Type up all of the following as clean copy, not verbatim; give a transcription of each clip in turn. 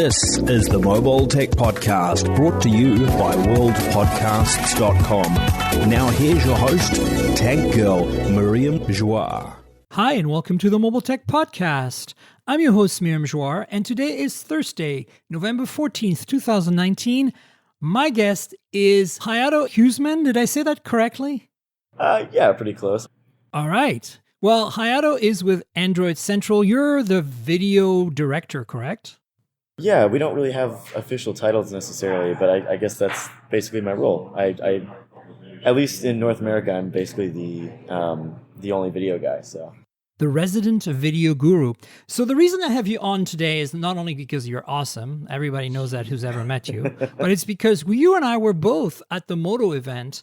This is the Mobile Tech Podcast, brought to you by worldpodcasts.com. Now here's your host, Tech Girl, Miriam Joie. Hi, and welcome to the Mobile Tech Podcast. I'm your host, Miriam Joie, and today is Thursday, November 14th, 2019. My guest is Hayato Huseman. Did I say that correctly? Yeah, pretty close. All right. Well, Hayato is with Android Central. You're the video director, correct? Yeah, we don't really have official titles necessarily, but I guess that's basically my role. I at least in North America, I'm basically the only video guy. So the resident video guru. So the reason I have you on today is not only because you're awesome. Everybody knows that who's ever met you, but it's because you and I were both at the Moto event,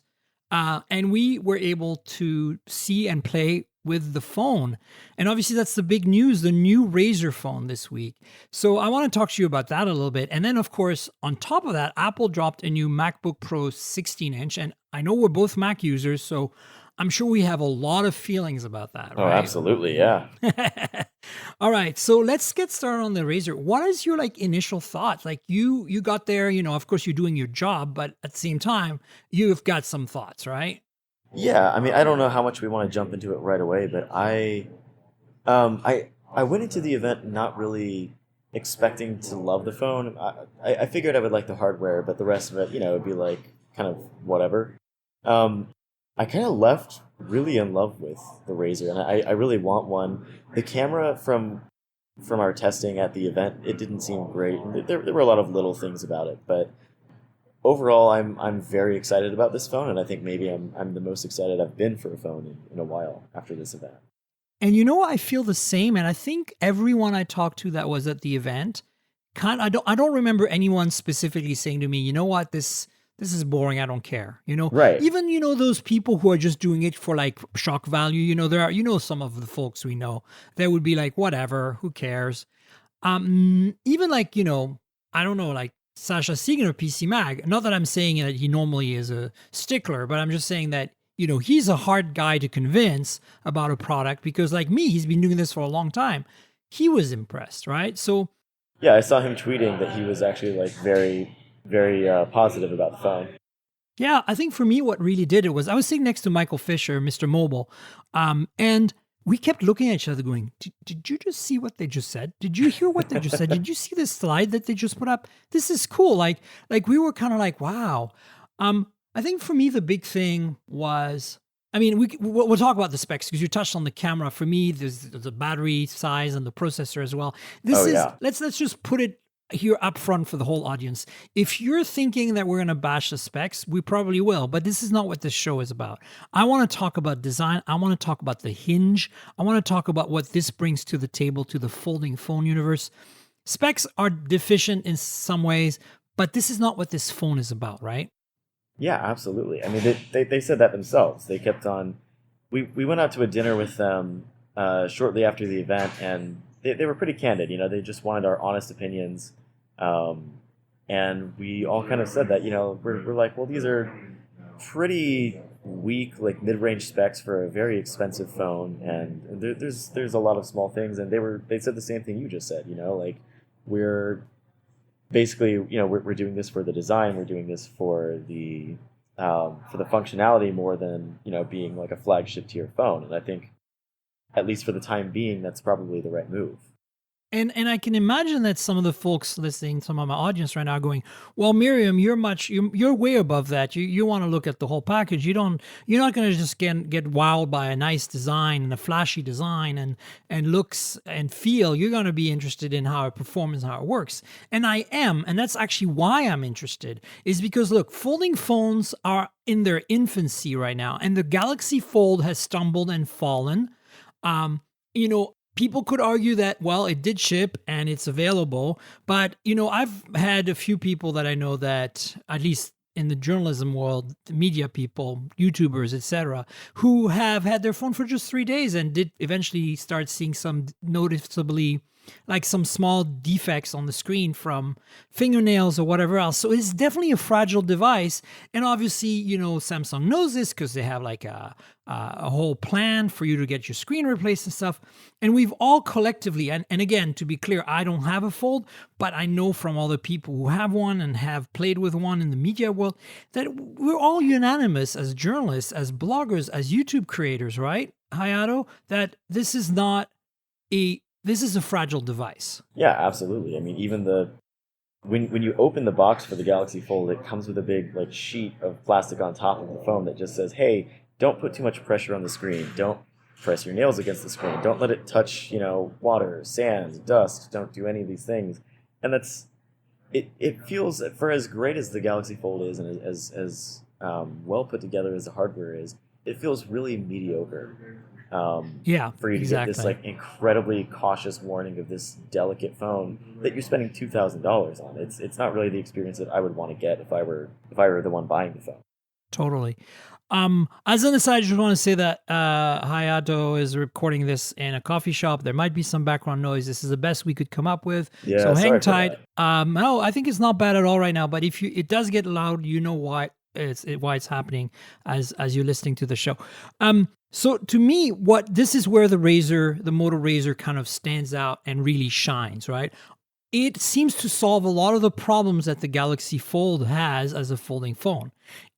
and we were able to see and play with the phone. And obviously that's the big news, the new Razr phone this week. So I want to talk to you about that a little bit. And then of course, on top of that, Apple dropped a new MacBook Pro 16-inch. And I know we're both Mac users, so I'm sure we have a lot of feelings about that, right? Oh, absolutely, yeah. All right, so let's get started on the Razr. What is your initial thoughts? You got there, of course you're doing your job, but at the same time, you've got some thoughts, right? Yeah, I mean, I don't know how much we want to jump into it right away, but I went into the event not really expecting to love the phone. I figured I would like the hardware, but the rest of it, would be kind of whatever. I kind of left really in love with the Razr, and I really want one. The camera from our testing at the event, it didn't seem great. There were a lot of little things about it, but overall, I'm very excited about this phone, and I think maybe I'm the most excited I've been for a phone in a while after this event. And I feel the same, and I think everyone I talked to that was at the event, I don't remember anyone specifically saying to me, you know what, this is boring, I don't care. Right. Even those people who are just doing it for shock value. There are some of the folks we know that would be like, whatever, who cares? Even I don't know, Sasha Siegner of PC Mag, not that I'm saying that he normally is a stickler, but I'm just saying that, he's a hard guy to convince about a product because like me, he's been doing this for a long time. He was impressed, right? So yeah, I saw him tweeting that he was actually very, very positive about the phone. Yeah, I think for me, what really did it was I was sitting next to Michael Fisher, Mr. Mobile, and we kept looking at each other going, did you just see what they just said? Did you hear what they just said? Did you see this slide that they just put up? This is cool. Like we were kind of like, wow. I think for me, the big thing was, we'll talk about the specs because you touched on the camera. For me, there's the battery size and the processor as well. Let's just put it here up front for the whole audience. If you're thinking that we're going to bash the specs, we probably will, but this is not what this show is about. I want to talk about design. I want to talk about the hinge. I want to talk about what this brings to the table, to the folding phone universe. Specs are deficient in some ways, but this is not what this phone is about, right? Yeah, absolutely. I mean, they said that themselves. They kept on. We went out to a dinner with them shortly after the event, and they were pretty candid. They just wanted our honest opinions. And we all kind of said that, we're like, well, these are pretty weak, mid-range specs for a very expensive phone. And there's a lot of small things. And they said the same thing you just said, we're basically, we're doing this for the design. We're doing this for the functionality more than, being like a flagship tier phone. And I think, at least for the time being, that's probably the right move. And I can imagine that some of the folks listening, some of my audience right now are going, well, Miriam, you're way above that. You want to look at the whole package. You're not going to just get wowed by a nice design and a flashy design and looks and feel. You're going to be interested in how it performs and how it works. And I am, and that's actually why I'm interested, is because look, folding phones are in their infancy right now, and the Galaxy Fold has stumbled and fallen. People could argue that, well, it did ship and it's available, but, I've had a few people that I know that, at least in the journalism world, the media people, YouTubers, etc., who have had their phone for just 3 days and did eventually start seeing some noticeably like some small defects on the screen from fingernails or whatever else. So it's definitely a fragile device. And obviously, Samsung knows this because they have like a whole plan for you to get your screen replaced and stuff. And we've all collectively, and again, to be clear, I don't have a Fold, but I know from all the people who have one and have played with one in the media world that we're all unanimous as journalists, as bloggers, as YouTube creators, right, Hayato, that this is a fragile device. Yeah, absolutely. I mean, even when you open the box for the Galaxy Fold, it comes with a big like sheet of plastic on top of the phone that just says, "Hey, don't put too much pressure on the screen. Don't press your nails against the screen. Don't let it touch, water, sand, dust. Don't do any of these things." And it feels, for as great as the Galaxy Fold is and as well put together as the hardware is, it feels really mediocre. For you to get this like incredibly cautious warning of this delicate phone that you're spending $2,000 on. It's not really the experience that I would want to get if I were the one buying the phone. Totally. As an aside, I just want to say that Hayato is recording this in a coffee shop. There might be some background noise. This is the best we could come up with. Yeah, so hang tight. No, I think it's not bad at all right now. But if it does get loud, you know why it's happening as you're listening to the show. So to me, this is where the Moto Razr kind of stands out and really shines, right? It seems to solve a lot of the problems that the Galaxy Fold has as a folding phone.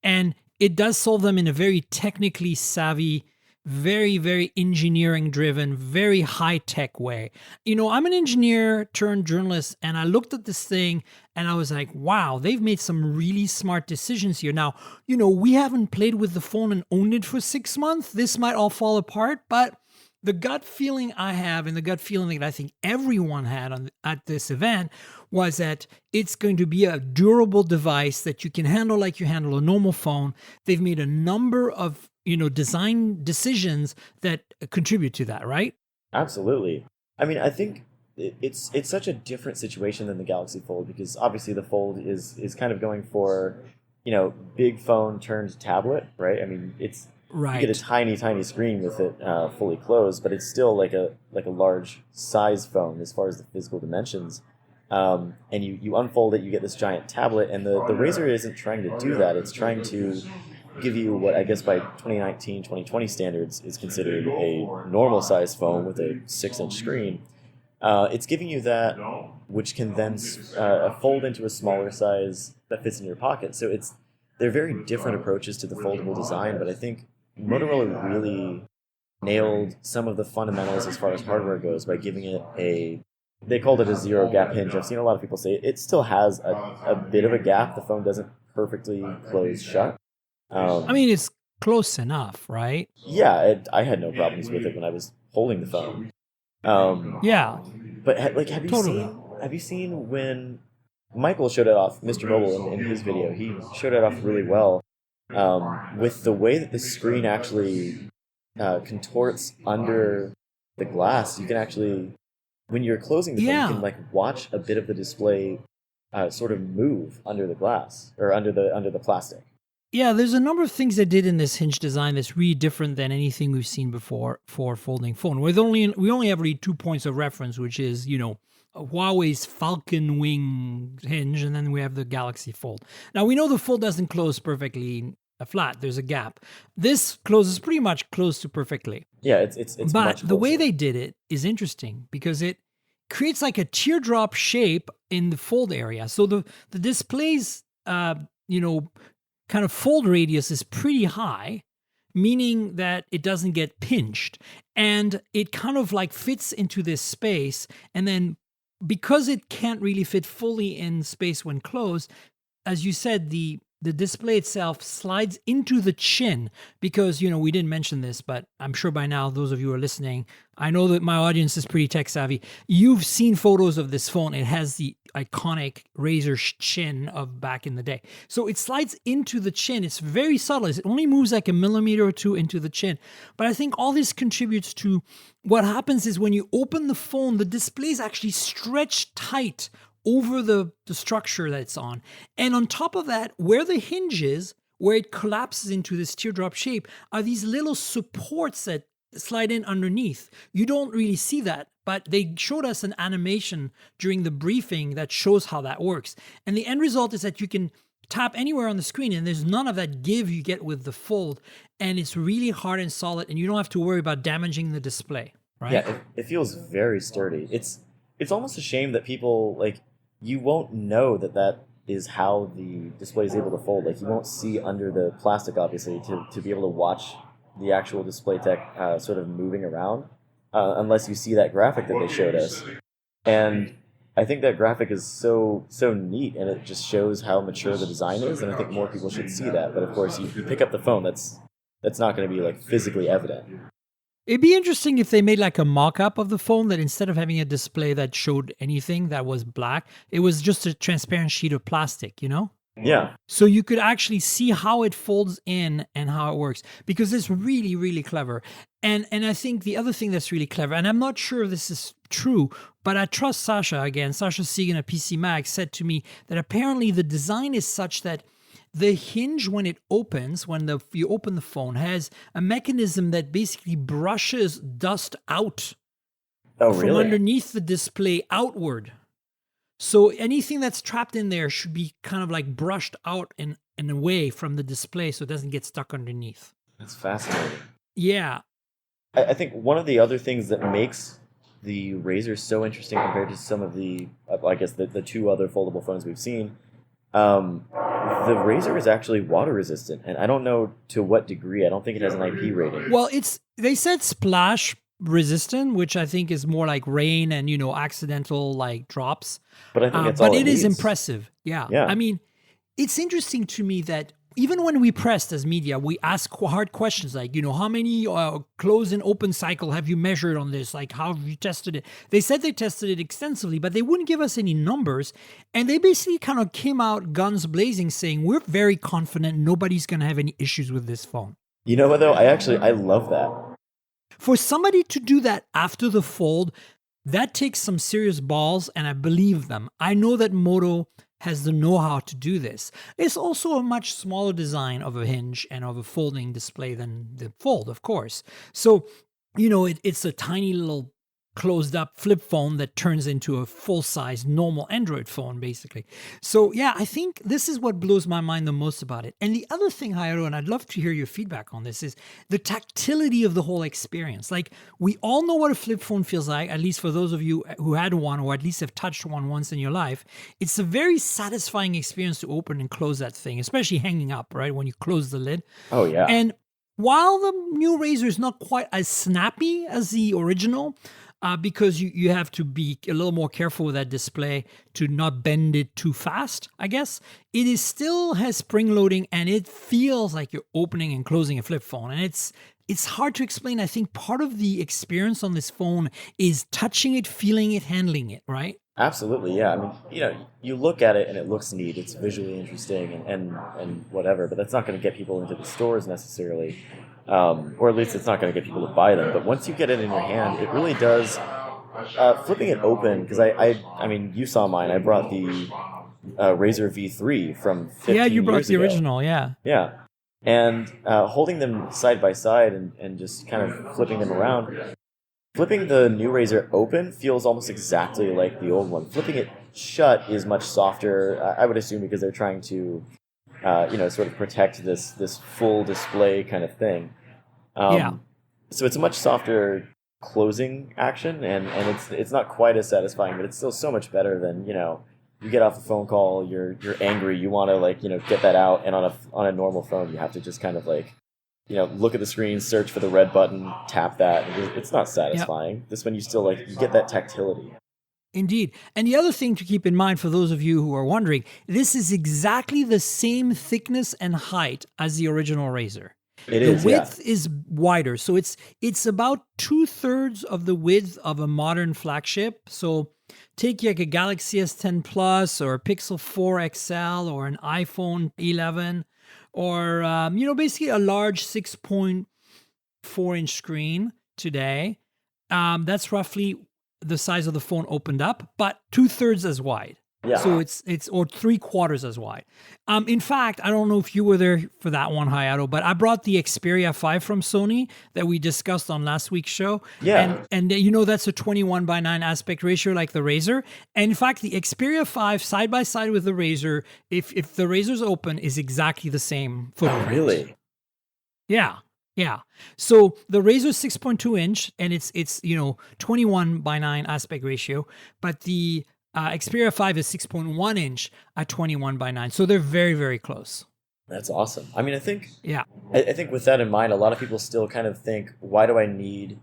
And it does solve them in a very technically savvy, very, very engineering driven, very high tech way. I'm an engineer turned journalist, and I looked at this thing and I was like, wow, they've made some really smart decisions here. Now, we haven't played with the phone and owned it for 6 months. This might all fall apart, but the gut feeling I have, and the gut feeling that I think everyone had at this event, was that it's going to be a durable device that you can handle like you handle a normal phone. They've made a number of design decisions that contribute to that, right? Absolutely. I mean, I think it's such a different situation than the Galaxy Fold, because obviously the Fold is kind of going for, big phone turned tablet, right? I mean, it's right. You get a tiny, tiny screen with it fully closed, but it's still like a large size phone as far as the physical dimensions. And you unfold it, you get this giant tablet, and the Razr isn't trying to do that. It's trying to give you what I guess by 2019, 2020 standards is considered a normal size phone with a 6-inch screen. It's giving you that, which can then fold into a smaller size that fits in your pocket. So they're very different approaches to the foldable design, but I think Motorola really nailed some of the fundamentals as far as hardware goes by giving it they called it a zero gap hinge. I've seen a lot of people say it still has a bit of a gap. The phone doesn't perfectly close shut. I mean, it's close enough, right? Yeah, I had no problems with it when I was holding the phone. Yeah. But have you seen when Michael showed it off, Mr. Mobile in his video, he showed it off really well with the way that the screen actually contorts under the glass. You can actually, when you're closing the phone, you can watch a bit of the display sort of move under the glass or under the plastic. Yeah, there's a number of things they did in this hinge design that's really different than anything we've seen before for folding phone. We only have really 2 points of reference, which is, Huawei's Falcon Wing hinge, and then we have the Galaxy Fold. Now, we know the Fold doesn't close perfectly flat. There's a gap. This closes pretty much close to perfectly. Yeah, it's but much closer. The way they did it is interesting because it creates like a teardrop shape in the fold area. So the display's, kind of fold radius is pretty high, meaning that it doesn't get pinched, and it kind of like fits into this space. And then because it can't really fit fully in space when closed, as you said, the display itself slides into the chin because, we didn't mention this, but I'm sure by now, those of you who are listening, I know that my audience is pretty tech savvy. You've seen photos of this phone. It has the iconic Razr chin of back in the day. So it slides into the chin. It's very subtle. It only moves like a millimeter or two into the chin. But I think all this contributes to what happens is when you open the phone, the display is actually stretched tight over the structure that it's on. And on top of that, where the hinge is, where it collapses into this teardrop shape, are these little supports that slide in underneath. You don't really see that, but they showed us an animation during the briefing that shows how that works. And the end result is that you can tap anywhere on the screen and there's none of that give you get with the Fold. And it's really hard and solid and you don't have to worry about damaging the display, right? Yeah, it feels very sturdy. It's almost a shame that people, like, you won't know that is how the display is able to fold. Like, you won't see under the plastic, obviously, to be able to watch the actual display tech sort of moving around, unless you see that graphic that they showed us. And I think that graphic is so neat, and it just shows how mature the design is, and I think more people should see that. But of course, you pick up the phone, that's not going to be like physically evident. It'd be interesting if they made like a mock-up of the phone that instead of having a display that showed anything that was black, it was just a transparent sheet of plastic, you know? Yeah. So you could actually see how it folds in and how it works, because it's really, really clever. And I think the other thing that's really clever, and I'm not sure if this is true, but I trust Sasha again. Sasha Segan at PC Mag said to me that apparently the design is such that the hinge, when it opens, you open the phone, has a mechanism that basically brushes dust out from underneath the display outward. So anything that's trapped in there should be kind of like brushed out and away from the display so it doesn't get stuck underneath. That's fascinating. Yeah. I think one of the other things that makes the Razr so interesting compared to some of the, I guess, the two other foldable phones we've seen, the Razr is actually water resistant, and I don't know to what degree. I don't think it has an IP rating. Well, they said splash resistant, which I think is more like rain and, accidental like drops. But I think that's all but it it needs. is impressive. Yeah. I mean, it's interesting to me that even when we pressed as media, we ask hard questions like, how many close and open cycle have you measured on this? Like, how have you tested it? They said they tested it extensively, but they wouldn't give us any numbers. And they basically kind of came out guns blazing saying, we're very confident nobody's going to have any issues with this phone. You know what, though? I love that. For somebody to do that after the Fold, that takes some serious balls, and I believe them. I know that Moto has the know-how to do this. It's also a much smaller design of a hinge and of a folding display than the Fold, of course. So, it's a tiny little closed up flip phone that turns into a full-size normal Android phone, basically. So yeah, I think this is what blows my mind the most about it. And the other thing, Hayato, and I'd love to hear your feedback on this, is the tactility of the whole experience. Like, we all know what a flip phone feels like, at least for those of you who had one or at least have touched one once in your life. It's a very satisfying experience to open and close that thing, especially hanging up, right, when you close the lid. Oh, yeah. And while the new Razr is not quite as snappy as the original, because you have to be a little more careful with that display to not bend it too fast, I guess. It still has spring loading, and it feels like you're opening and closing a flip phone. And it's hard to explain. I think part of the experience on this phone is touching it, feeling it, handling it, right? Absolutely, yeah. I mean, you look at it and it looks neat. It's visually interesting and whatever, but that's not going to get people into the stores necessarily. Or at least it's not going to get people to buy them. But once you get it in your hand, it really does. Flipping it open, because I mean, you saw mine. I brought the Razr V3 from 15 Yeah, you brought years the ago. original, yeah. Yeah. And holding them side by side and just kind of flipping them around. Flipping the new Razr open feels almost exactly like the old one. Flipping it shut is much softer, I would assume, because they're trying to sort of protect this full display kind of thing. So it's a much softer closing action, and it's not quite as satisfying, but it's still so much better than, you get off a phone call, you're angry, you want to get that out, and on a normal phone you have to just kind of look at the screen, search for the red button, tap that. It's not satisfying. Yep. This one you still you get that tactility. Indeed. And the other thing to keep in mind for those of you who are wondering, this is exactly the same thickness and height as the original Razr. The width is wider. So it's about 2/3 of the width of a modern flagship. So take like a Galaxy S10 Plus or a Pixel 4 XL or an iPhone 11 or, basically a large 6.4-inch screen today. That's roughly the size of the phone opened up, but 2/3 as wide. So Yeah. it's or 3/4 as wide. In fact, I don't know if you were there for that one, Hayato, but I brought the Xperia 5 from Sony that we discussed on last week's show, Yeah. and that's a 21:9 aspect ratio like the Razr. And in fact, the Xperia 5 side by side with the Razr, if the Razr's open, is exactly the same Oh, footprint. really? Yeah. Yeah. So the Razr is 6.2 inch and it's 21:9 aspect ratio, but the Xperia 5 is 6.1 inch at 21:9. So they're very, very close. That's awesome. I mean, Yeah. I think with that in mind, a lot of people still kind of think, why do I need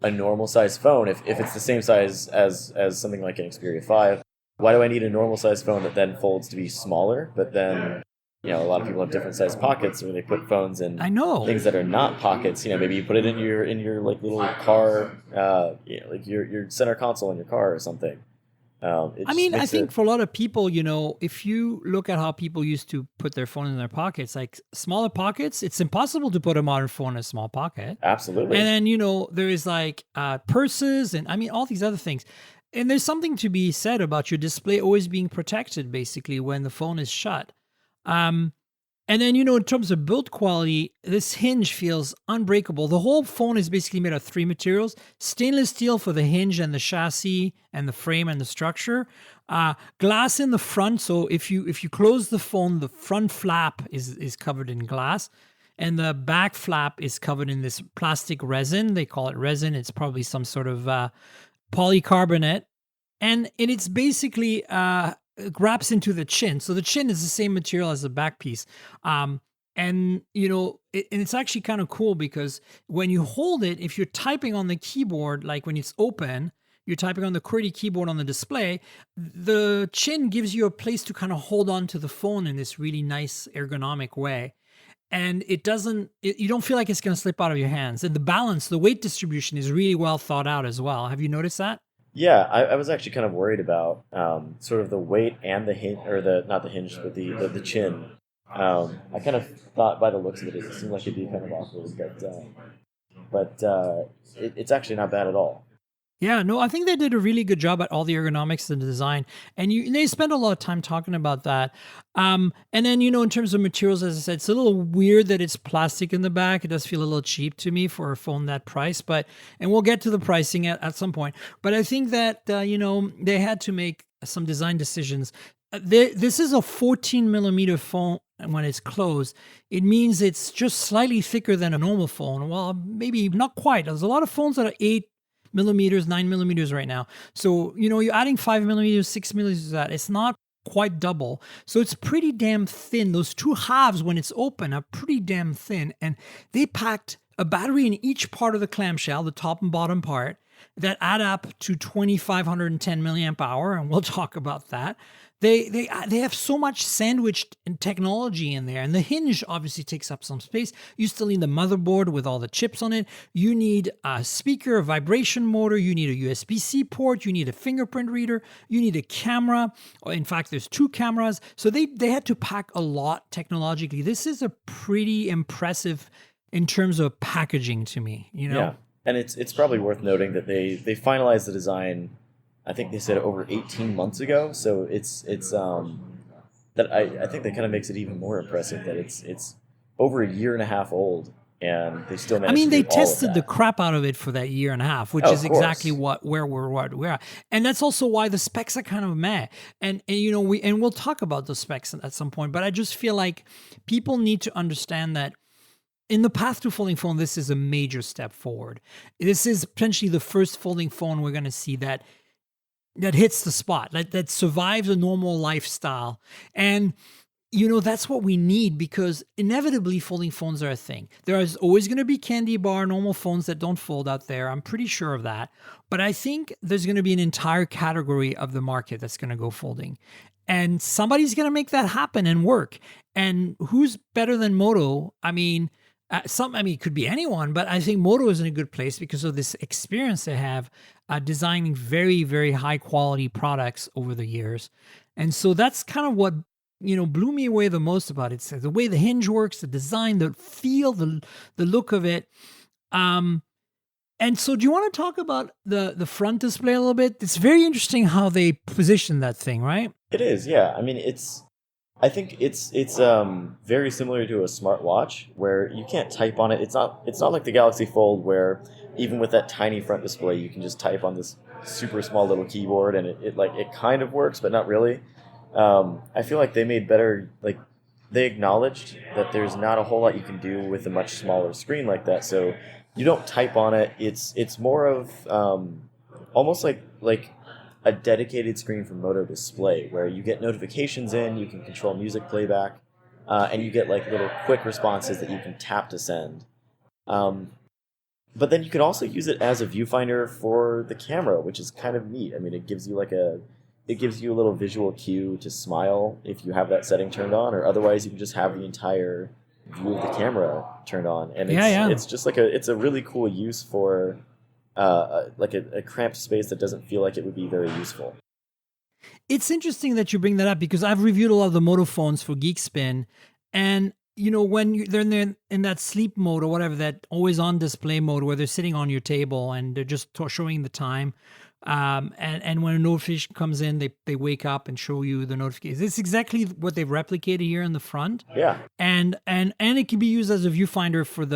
a normal size phone if it's the same size as something like an Xperia 5? Why do I need a normal size phone that then folds to be smaller? But then, a lot of people have different size pockets where they put phones in I know. things that are not pockets. Maybe you put it in your like little car, like your center console in your car or something. It I just mean, I makes think it for a lot of people, if you look at how people used to put their phone in their pockets, like smaller pockets, it's impossible to put a modern phone in a small pocket. absolutely. And then, there is like purses and I mean, all these other things. And there's something to be said about your display always being protected, basically, when the phone is shut. Um, and then, in terms of build quality, this hinge feels unbreakable. The whole phone is basically made of 3 materials: stainless steel for the hinge and the chassis and the frame and the structure, glass in the front. So if you close the phone, the front flap is covered in glass, and the back flap is covered in this plastic resin. They call it resin. It's probably some sort of polycarbonate, and it's basically wraps into the chin. So the chin is the same material as the back piece. And it's actually kind of cool because when you hold it, if you're typing on the keyboard, like when it's open, you're typing on the QWERTY keyboard on the display, the chin gives you a place to kind of hold on to the phone in this really nice ergonomic way. And you don't feel like it's going to slip out of your hands. And the weight distribution is really well thought out as well. Have you noticed that? Yeah, I was actually kind of worried about sort of the weight and the hinge, or the not the hinge, but the chin. I kind of thought by the looks of it seemed like it'd be kind of awkward, but it's actually not bad at all. Yeah, no, I think they did a really good job at all the ergonomics and the design, and they spent a lot of time talking about that. And then in terms of materials, as I said, it's a little weird that it's plastic in the back. It does feel a little cheap to me for a phone that price, and we'll get to the pricing at some point. But I think that they had to make some design decisions. This is a 14 millimeter phone. And when it's closed, it means it's just slightly thicker than a normal phone. Well, maybe not quite. There's a lot of phones that are 8 millimeters, 9 millimeters right now. So, you're adding 5 millimeters, 6 millimeters to that. It's not quite double. So it's pretty damn thin. Those two halves, when it's open, are pretty damn thin. And they packed a battery in each part of the clamshell, the top and bottom part, that add up to 2,510 milliamp hour. And we'll talk about that. They have so much sandwiched technology in there, and the hinge obviously takes up some space. You still need the motherboard with all the chips on it. You need a speaker, a vibration motor. You need a USB-C port. You need a fingerprint reader. You need a camera. In fact, there's 2 cameras. So they had to pack a lot technologically. This is a pretty impressive in terms of packaging to me. Yeah, and it's probably worth noting that they finalized the design. I think they said over 18 months ago. So it's that I think that kind of makes it even more impressive that it's over a year and a half old, and they still managed to they do all of tested the that. crap out of it for that year and a half, which Oh, is of course. exactly where we're at. And that's also why the specs are kind of meh. And we'll talk about the specs at some point, but I just feel like people need to understand that in the path to folding phone, this is a major step forward. This is potentially the first folding phone we're going to see that hits the spot, that survives a normal lifestyle. And, that's what we need, because inevitably folding phones are a thing. There is always going to be candy bar, normal phones that don't fold out there. I'm pretty sure of that. But I think there's going to be an entire category of the market that's going to go folding. And somebody's going to make that happen and work. And who's better than Moto? It could be anyone, but I think Moto is in a good place because of this experience they have designing very, very high quality products over the years. And so that's kind of what, blew me away the most about it. So the way the hinge works, the design, the feel, the look of it. And so, do you want to talk about the front display a little bit? It's very interesting how they position that thing, right? It is, yeah. I mean, I think it's very similar to a smartwatch where you can't type on it. It's not like the Galaxy Fold where even with that tiny front display you can just type on this super small little keyboard and it kind of works but not really. I feel like they made better, like they acknowledged that there's not a whole lot you can do with a much smaller screen like that. So you don't type on it. It's more of almost like a dedicated screen for Moto display where you get notifications in, you can control music playback, and you get like little quick responses that you can tap to send. But then you can also use it as a viewfinder for the camera, which is kind of neat. I mean, it gives you a little visual cue to smile if you have that setting turned on, or otherwise you can just have the entire view of the camera turned on. And it's just like it's a really cool use for like a cramped space that doesn't feel like it would be very useful. It's interesting that you bring that up because I've reviewed a lot of the Moto phones for Geekspin, and when they're in that sleep mode or whatever, that always on display mode where they're sitting on your table and they're just showing the time. And when a notification comes in, they wake up and show you the notification. It's exactly what they've replicated here in the front. Yeah. And it can be used as a viewfinder for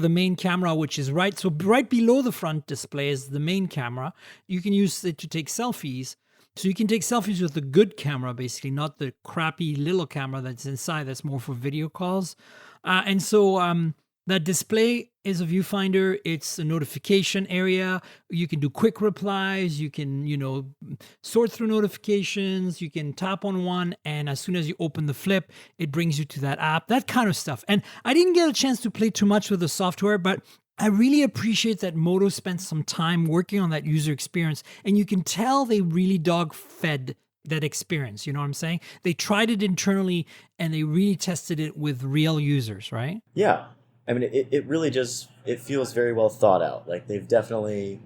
the main camera, which is right below the front display is the main camera. You can use it to take selfies. So you can take selfies with the good camera, basically, not the crappy little camera that's inside. That's more for video calls. And so that display is a viewfinder. It's a notification area. You can do quick replies. You can, sort through notifications. You can tap on one, and as soon as you open the flip, it brings you to that app, that kind of stuff. And I didn't get a chance to play too much with the software, but I really appreciate that Moto spent some time working on that user experience, and you can tell they really dog-fed that experience. You know what I'm saying? They tried it internally, and they really tested it with real users, right? Yeah. I mean, it really just, it feels very well thought out. Like they've definitely,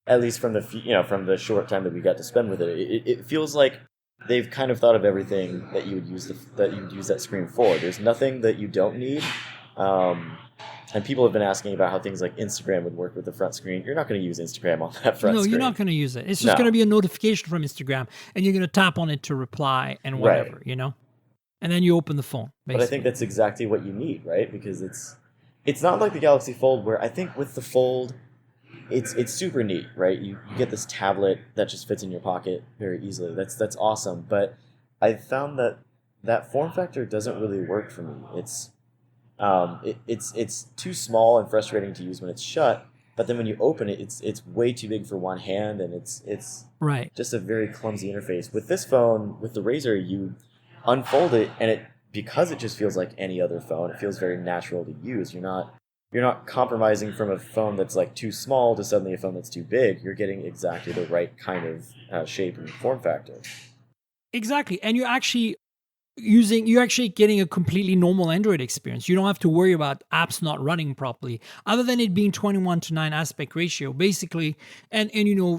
at least from the short time that we got to spend with it feels like they've kind of thought of everything that you would use that screen for. There's nothing that you don't need. And people have been asking about how things like Instagram would work with the front screen. You're not going to use Instagram on that front screen. No, you're not going to use it. It's just going to be a notification from Instagram, and you're going to tap on it to reply and whatever, right. And then you open the phone, basically. But I think that's exactly what you need, right? Because it's not like the Galaxy Fold, where I think with the Fold, it's super neat, right? You get this tablet that just fits in your pocket very easily. That's awesome. But I found that form factor doesn't really work for me. It's too small and frustrating to use when it's shut. But then when you open it, it's way too big for one hand, and it's right. Just a very clumsy interface. With this phone, with the Razr, you unfold it, and because it just feels like any other phone, it feels very natural to use. You're not compromising from a phone that's like too small to suddenly a phone that's too big. You're getting exactly the right kind of shape and form factor. Exactly, and you're actually getting a completely normal Android experience. You don't have to worry about apps not running properly, other than it being 21:9 aspect ratio, basically. And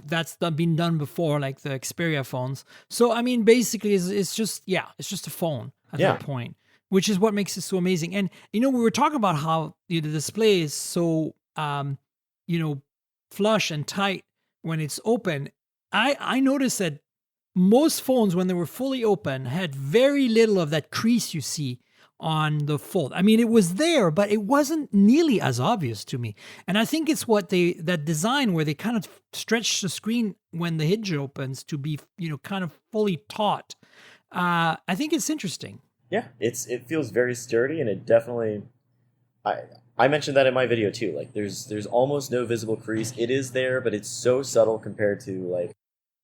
that's been done before, like the Xperia phones. So I mean, basically, it's just a phone at that point, which is what makes it so amazing. And we were talking about how the display is so flush and tight when it's open. I noticed that most phones, when they were fully open, had very little of that crease you see on the Fold. I mean, it was there, but it wasn't nearly as obvious to me. And I think it's that design where they kind of stretch the screen when the hinge opens to be, kind of fully taut. I think it's interesting. Yeah, it feels very sturdy, and it definitely. I mentioned that in my video too. Like, there's almost no visible crease. It is there, but it's so subtle compared to like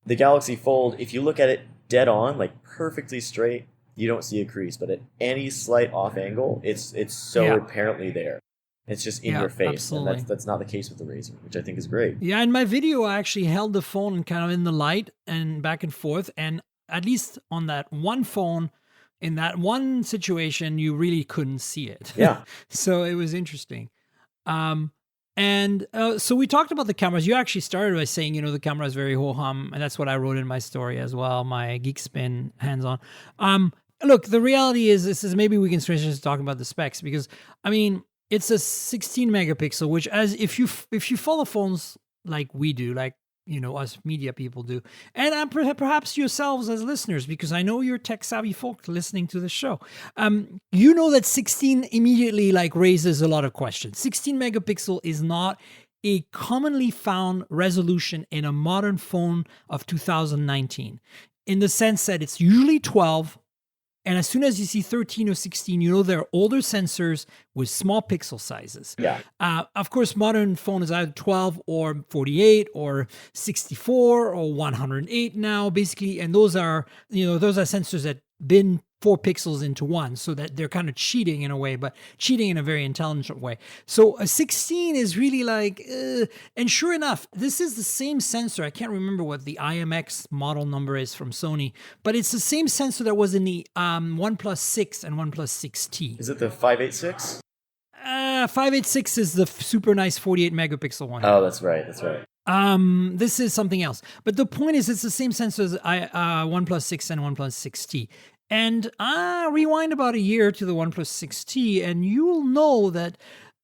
the Galaxy Fold. If you look at it dead on, like perfectly straight, you don't see a crease. But at any slight off angle, it's so apparently there. It's just in your face, absolutely. And that's not the case with the Razr, which I think is great. Yeah, in my video, I actually held the phone kind of in the light and back and forth, and at least on that one phone, in that one situation, you really couldn't see it. Yeah. So it was interesting. So we talked about the cameras. You actually started by saying, the camera is very ho-hum, and that's what I wrote in my story as well, my Geekspin hands-on. Look, the reality is, maybe we can switch to talking about the specs, because, I mean, It's a 16 megapixel, which as if you follow phones like we do, like us media people do, and perhaps yourselves as listeners, because I know you're tech savvy folk listening to the show. You know that 16 immediately like raises a lot of questions. 16 megapixel is not a commonly found resolution in a modern phone of 2019, in the sense that it's usually 12. And as soon as you see 13 or 16, you know they're older sensors with small pixel sizes. Yeah. Of course, modern phone is either 12 or 48 or 64 or 108 now, basically. And those are sensors that bin 4 pixels into one, so that they're kind of cheating in a way, but cheating in a very intelligent way. So a 16 is really like, and sure enough, this is the same sensor. I can't remember what the IMX model number is from Sony, but it's the same sensor that was in the OnePlus 6 and OnePlus 6T. Is it the 586? 586 is the super nice 48 megapixel one. Oh, that's right. That's right. This is something else. But the point is, it's the same sensor as OnePlus 6 and OnePlus 6T. And rewind about a year to the OnePlus 6T, and you will know that,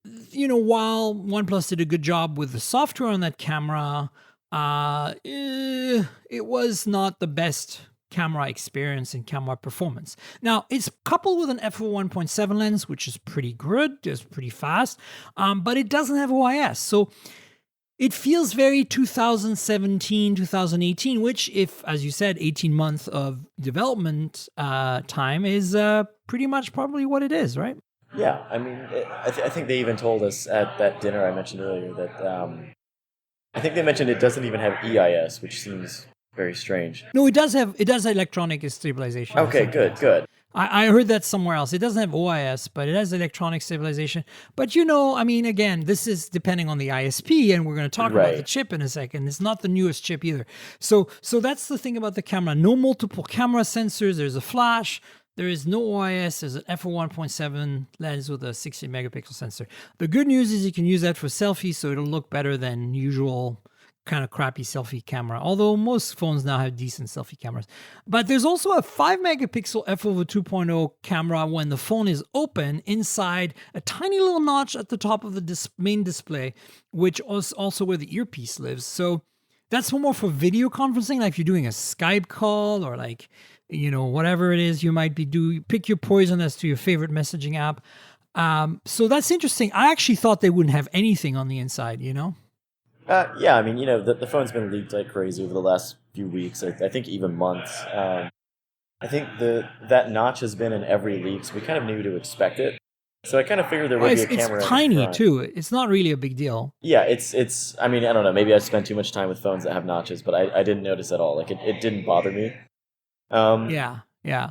while OnePlus did a good job with the software on that camera, it was not the best camera experience and camera performance. Now, it's coupled with an f1.7 lens, which is pretty good, it's pretty fast, but it doesn't have OIS. So it feels very 2017, 2018, which, if, as you said, 18 months of development time is pretty much probably what it is, right? Yeah, I mean, I think they even told us at that dinner I mentioned earlier that I think they mentioned it doesn't even have EIS, which seems very strange. No, it does electronic stabilization. Okay, good. I heard that somewhere else. It doesn't have OIS, but it has electronic stabilization. But again, this is depending on the ISP, and we're going to talk about the chip in a second. It's not the newest chip either. So that's the thing about the camera. No multiple camera sensors. There's a flash. There is no OIS. There's an f1.7 lens with a 60 megapixel sensor. The good news is you can use that for selfies, so it'll look better than usual kind of crappy selfie camera, although most phones now have decent selfie cameras. But there's also a 5 megapixel f/2.0 camera when the phone is open inside a tiny little notch at the top of the main display, which is also where the earpiece lives. So that's more for video conferencing, like if you're doing a Skype call or like, whatever it is you might be doing. Pick your poison as to your favorite messaging app. So that's interesting. I actually thought they wouldn't have anything on the inside, Yeah, I mean, the phone's been leaked like crazy over the last few weeks. I think even months. I think that notch has been in every leak, so we kind of knew to expect it. So I kind of figured there would be a camera. It's tiny too. It's not really a big deal. Yeah, it's. I mean, I don't know. Maybe I spent too much time with phones that have notches, but I didn't notice at all. Like it didn't bother me. Yeah.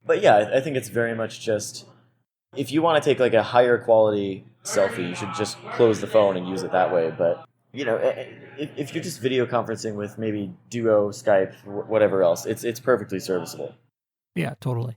But yeah, I think it's very much just, if you want to take like a higher quality selfie, you should just close the phone and use it that way. But if you're just video conferencing with maybe Duo, Skype, whatever else, it's perfectly serviceable. Yeah, totally.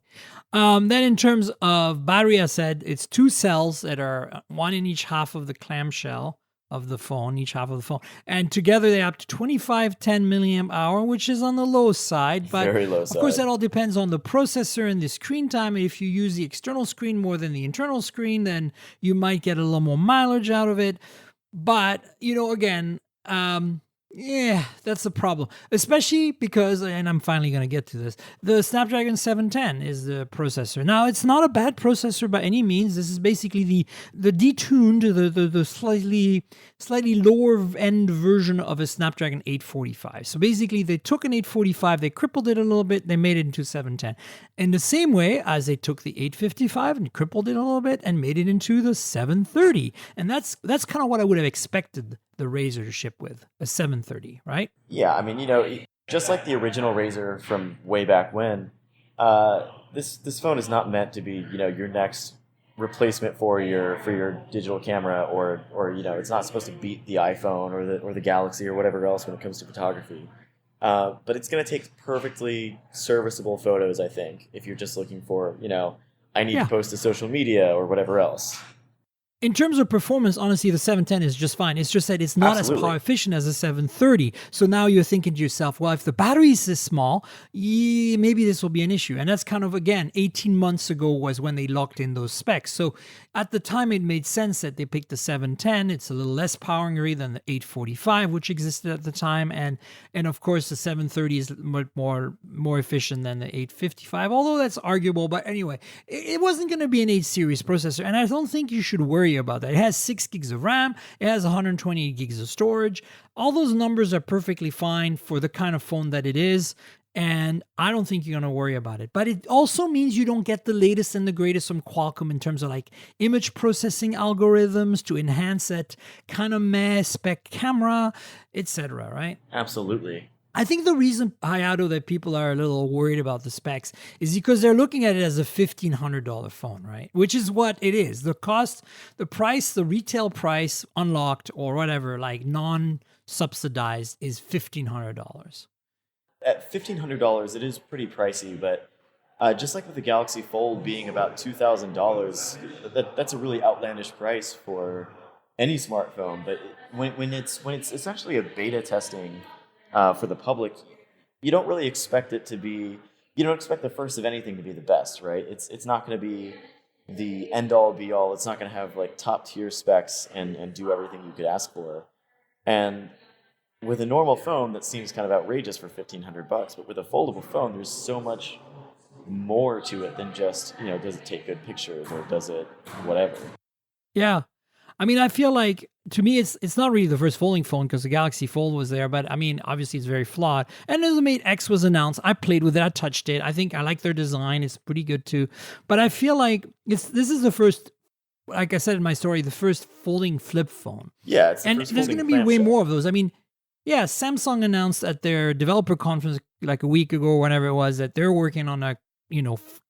Then in terms of battery, I said it's 2 cells that are one in each half of the clamshell of the phone, each half of the phone. And together they have up to 2510 milliamp hour, which is on the low side. But very low side. Of course, that all depends on the processor and the screen time. If you use the external screen more than the internal screen, then you might get a little more mileage out of it. But, again, yeah, that's the problem. Especially because, and I'm finally going to get to this, the Snapdragon 710 is the processor. Now, it's not a bad processor by any means. This is basically the detuned, the slightly lower end version of a Snapdragon 845. So basically, they took an 845, they crippled it a little bit, they made it into 710. In the same way as they took the 855 and crippled it a little bit and made it into the 730. And that's kind of what I would have expected the Razr to ship with, a 730, right? Yeah, I mean, just like the original Razr from way back when, this phone is not meant to be, your next replacement for your digital camera, or it's not supposed to beat the iPhone or the Galaxy or whatever else when it comes to photography. But it's going to take perfectly serviceable photos, I think, if you're just looking for, I need to post to social media or whatever else. In terms of performance, honestly, the 710 is just fine. It's just that it's not Absolutely. as power efficient as the 730. So now you're thinking to yourself, well, if the battery is this small, maybe this will be an issue. And that's kind of, again, 18 months ago was when they locked in those specs. So at the time, it made sense that they picked the 710. It's a little less power hungry than the 845, which existed at the time. And of course, the 730 is much more efficient than the 855, although that's arguable. But anyway, it wasn't going to be an 8 series processor. And I don't think you should worry about that. It has 6 gigs of RAM. It has 128 gigs of storage. All those numbers are perfectly fine for the kind of phone that it is. And I don't think you're going to worry about it. But it also means you don't get the latest and the greatest from Qualcomm in terms of like image processing algorithms to enhance that kind of meh spec camera, etc. Right? Absolutely. I think the reason, Hayato, that people are a little worried about the specs is because they're looking at it as a $1,500 phone, right? Which is what it is. The cost, the price, the retail price unlocked or whatever, like non-subsidized, is $1,500. At $1,500, it is pretty pricey, but just like with the Galaxy Fold being about $2,000, that's a really outlandish price for any smartphone. But when it's essentially a beta testing for the public, you don't really expect it to be. You don't expect the first of anything to be the best, right? It's not going to be the end all be all. It's not going to have like top tier specs and do everything you could ask for. And with a normal phone, that seems kind of outrageous for $1,500. But with a foldable phone, there's so much more to it than just, does it take good pictures or does it whatever. Yeah. I mean, I feel like, to me, it's not really the first folding phone because the Galaxy Fold was there, but I mean, obviously it's very flawed. And as the Mate X was announced, I played with it, I touched it. I think I like their design. It's pretty good too. But I feel like this is the first, like I said in my story, the first folding flip phone. Yeah, it's and there's going to be way more of those. I mean, yeah, Samsung announced at their developer conference like a week ago or whenever it was that they're working on a,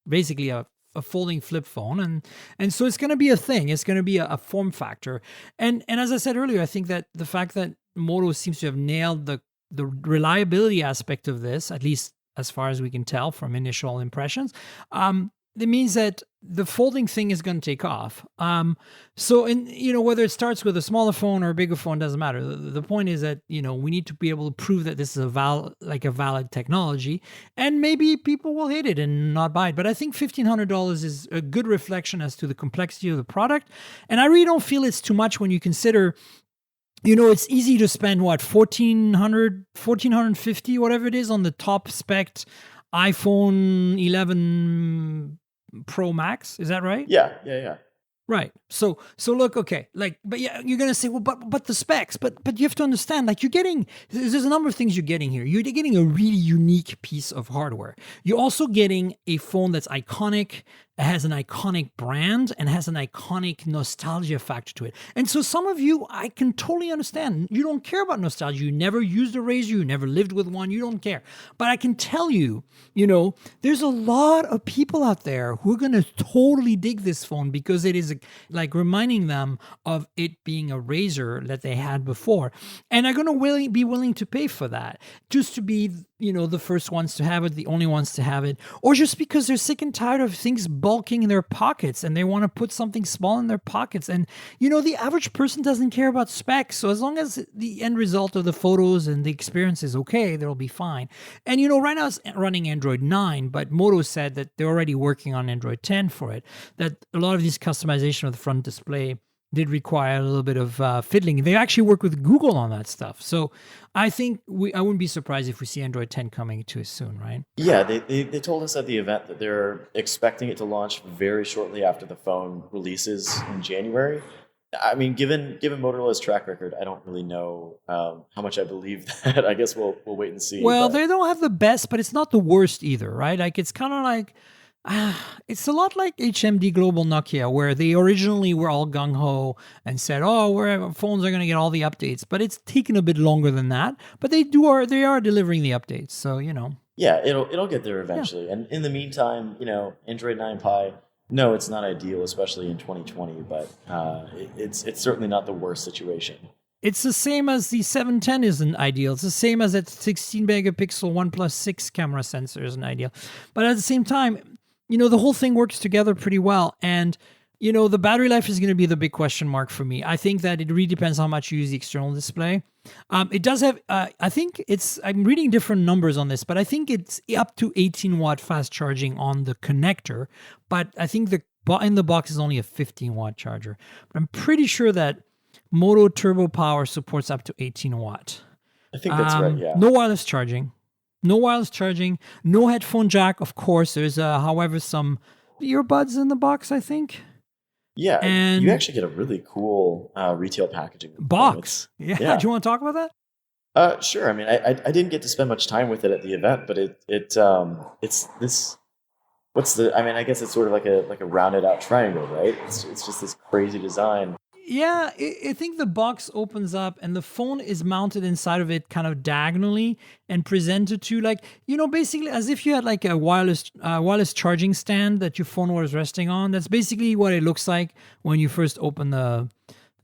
basically a folding flip phone. And so it's going to be a thing. It's going to be a form factor. And as I said earlier, I think that the fact that Moto seems to have nailed the reliability aspect of this, at least as far as we can tell from initial impressions, it means that the folding thing is going to take off. So, whether it starts with a smaller phone or a bigger phone, doesn't matter. The point is that, we need to be able to prove that this is a valid technology, and maybe people will hate it and not buy it. But I think $1,500 is a good reflection as to the complexity of the product. And I really don't feel it's too much when you consider, it's easy to spend $1,450, whatever it is, on the top spec iPhone 11 Pro Max. Is that right? Yeah. Right. So look, okay, but yeah, you're gonna say, well, but the specs, but you have to understand, like, there's a number of things you're getting here. You're getting a really unique piece of hardware. You're also getting a phone that's iconic, has an iconic brand, and has an iconic nostalgia factor to it. And so some of you, I can totally understand. You don't care about nostalgia. You never used a Razr. You never lived with one. You don't care. But I can tell you, there's a lot of people out there who are going to totally dig this phone because it is like reminding them of it being a Razr that they had before. And are going to be willing to pay for that just to be, the first ones to have it, the only ones to have it, or just because they're sick and tired of things bulking in their pockets and they want to put something small in their pockets. And, the average person doesn't care about specs. So as long as the end result of the photos and the experience is okay, they'll be fine. And, right now it's running Android 9, but Moto said that they're already working on Android 10 for it, that a lot of these customization of the front display did require a little bit of fiddling. They actually work with Google on that stuff. So I think I wouldn't be surprised if we see Android 10 coming too soon, right? Yeah, they told us at the event that they're expecting it to launch very shortly after the phone releases in January. I mean, given Motorola's track record, I don't really know how much I believe that. I guess we'll wait and see. Well, they don't have the best, but it's not the worst either, right? Like, it's kind of like, it's a lot like HMD Global Nokia, where they originally were all gung-ho and said, our phones are going to get all the updates. But it's taken a bit longer than that. But they are delivering the updates. So, Yeah, it'll get there eventually. Yeah. And in the meantime, Android 9 Pie, no, it's not ideal, especially in 2020. But it's certainly not the worst situation. It's the same as the 710 isn't ideal. It's the same as that 16 megapixel OnePlus 6 camera sensor isn't ideal. But at the same time, the whole thing works together pretty well. And The battery life is going to be the big question mark for me. I think that it really depends how much you use the external display. It does have, I think I'm reading different numbers on this, but I think it's up to 18 watt fast charging on the connector. But I think in the box is only a 15 watt charger. But I'm pretty sure that Moto Turbo Power supports up to 18 watt. I think that's right, yeah. No wireless charging. No headphone jack, of course. There's, however, some earbuds in the box, I think. Yeah, and you actually get a really cool retail packaging box. Yeah. Do you want to talk about that? Sure. I mean, I didn't get to spend much time with it at the event, but it's this. I guess it's sort of like a rounded out triangle, right? It's just this crazy design. Yeah, I think the box opens up and the phone is mounted inside of it kind of diagonally and presented to basically as if you had like a wireless charging stand that your phone was resting on. That's basically what it looks like when you first open the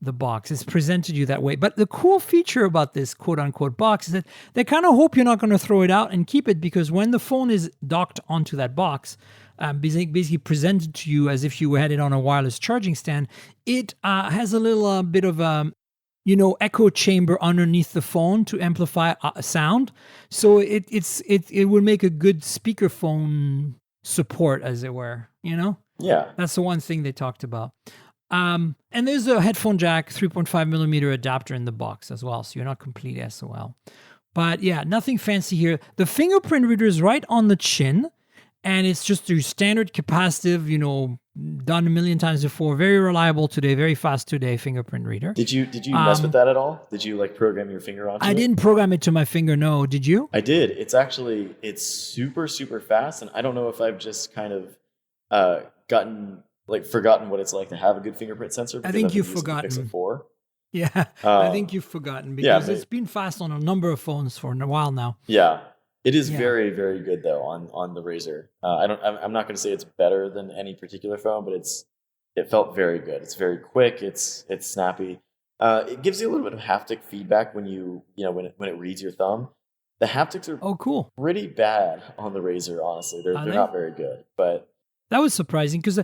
box. It's presented you that way. But the cool feature about this quote unquote box is that they kind of hope you're not going to throw it out and keep it, because when the phone is docked onto that box, basically presented to you as if you had it on a wireless charging stand, it has a little bit of echo chamber underneath the phone to amplify sound. So it will make a good speakerphone support, as it were. Yeah, that's the one thing they talked about. And there's a headphone jack 3.5 millimeter adapter in the box as well, so you're not complete SOL. But yeah, nothing fancy here. The fingerprint reader is right on the chin. And it's just your standard capacitive, done a million times before. Very reliable today, very fast today fingerprint reader. Did you mess with that at all? Did you program your finger onto it? I didn't program it to my finger, no. Did you? I did. It's super, super fast. And I don't know if I've just kind of forgotten what it's like to have a good fingerprint sensor. I think you've forgotten. Pixel 4. Yeah, I think you've forgotten because it's been fast on a number of phones for a while now. Yeah. It is very, very good though on the Razr. I'm not going to say it's better than any particular phone, but it felt very good. It's very quick. It's snappy. It gives you a little bit of haptic feedback when when it reads your thumb. The haptics are cool. Pretty bad on the Razr. Honestly, they're not very good. But that was surprising because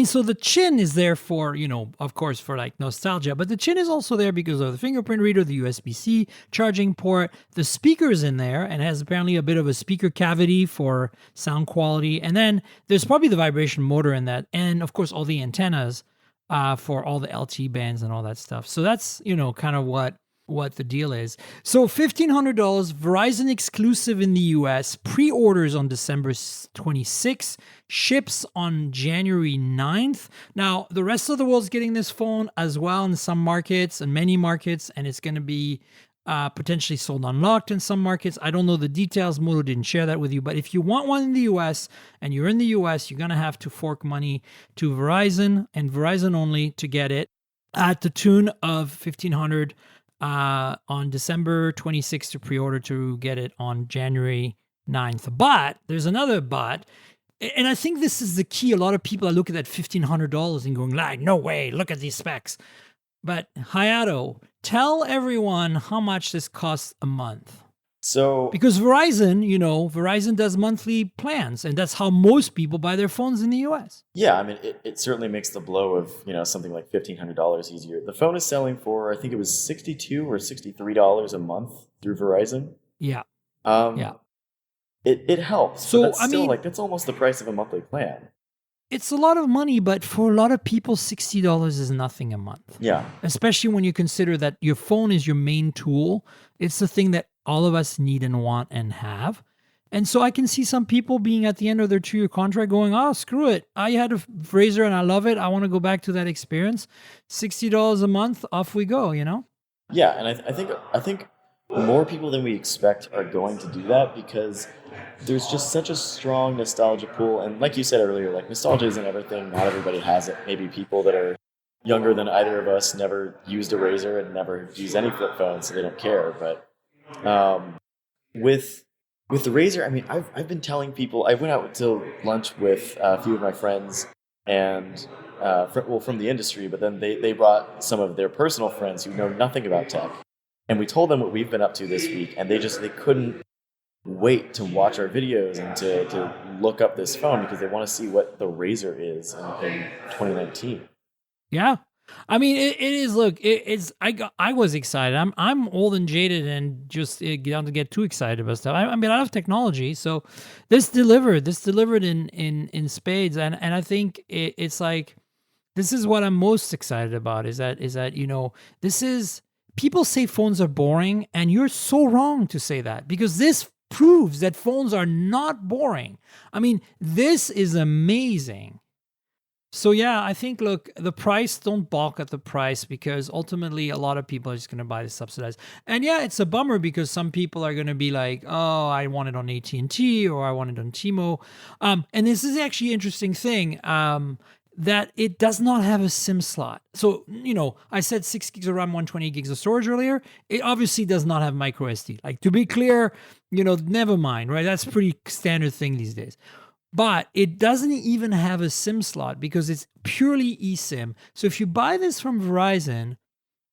so the chin is there for of course for nostalgia, but the chin is also there because of the fingerprint reader, the USB-C charging port, the speakers in there, and has apparently a bit of a speaker cavity for sound quality, and then there's probably the vibration motor in that, and of course all the antennas for all the LTE bands and all that stuff. So that's kind of what the deal is. So $1,500, Verizon exclusive in the US, pre-orders on December 26th, ships on January 9th. Now, the rest of the world's getting this phone as well in some markets and many markets, and it's going to be potentially sold unlocked in some markets. I don't know the details. Moto didn't share that with you, but if you want one in the US and you're in the US, you're going to have to fork money to Verizon and Verizon only to get it at the tune of $1,500 on December 26th to pre-order to get it on January 9th. But there's another but, and I think this is the key. A lot of people are looking at $1,500 and going, no way, look at these specs. But Hayato, tell everyone how much this costs a month. So, because Verizon does monthly plans, and that's how most people buy their phones in the US. Yeah, I mean, it certainly makes the blow of something like $1,500 easier. The phone is selling for, I think it was $62 or $63 a month through Verizon. Yeah. It helps. So that's still that's almost the price of a monthly plan. It's a lot of money, but for a lot of people, $60 is nothing a month. Yeah. Especially when you consider that your phone is your main tool. It's the thing that all of us need and want and have. And so I can see some people being at the end of their 2-year contract going, screw it. I had a Razr and I love it. I want to go back to that experience. $60 a month, off we go, Yeah, and I think more people than we expect are going to do that because there's just such a strong nostalgia pool. And like you said earlier, nostalgia isn't everything. Not everybody has it. Maybe people that are younger than either of us never used a Razr and never used any flip phone, so they don't care. But with the Razr, I mean, I've been telling people. I went out to lunch with a few of my friends and from the industry, but then they brought some of their personal friends who know nothing about tech, and we told them what we've been up to this week, and they couldn't wait to watch our videos and to look up this phone because they want to see what the Razr is in 2019. Yeah. I mean, it is. Look, it's. I was excited. I'm old and jaded, and just don't get too excited about stuff. I mean, I love technology, so this delivered. This delivered in spades, and I think it's like this is what I'm most excited about. Is that this is people say phones are boring, and you're so wrong to say that because this proves that phones are not boring. I mean, this is amazing. So yeah, I think look, the price, don't balk at the price because ultimately a lot of people are just going to buy the subsidized. And yeah, it's a bummer because some people are going to be like, "Oh, I want it on AT&T or I want it on T-Mo." And this is actually an interesting thing that it does not have a SIM slot. So, I said 6 gigs of RAM, 128 gigs of storage earlier. It obviously does not have micro SD. Like to be clear, never mind, right? That's pretty standard thing these days. But it doesn't even have a SIM slot because it's purely eSIM. So if you buy this from Verizon,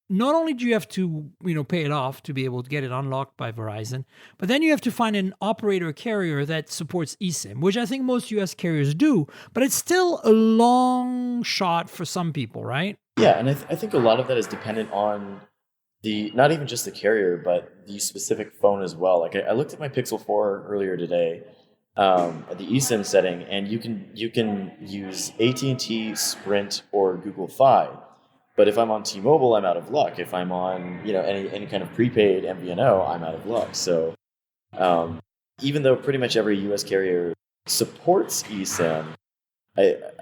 not only do you have to, pay it off to be able to get it unlocked by Verizon, but then you have to find an operator carrier that supports eSIM, which I think most US carriers do, but it's still a long shot for some people, right? Yeah, and I think a lot of that is dependent on not even just the carrier, but the specific phone as well. Like I looked at my Pixel 4 earlier today, at the eSIM setting, and you can use AT&T, Sprint, or Google Fi. But if I'm on T-Mobile, I'm out of luck. If I'm on any kind of prepaid MVNO, I'm out of luck. So even though pretty much every U.S. carrier supports eSIM,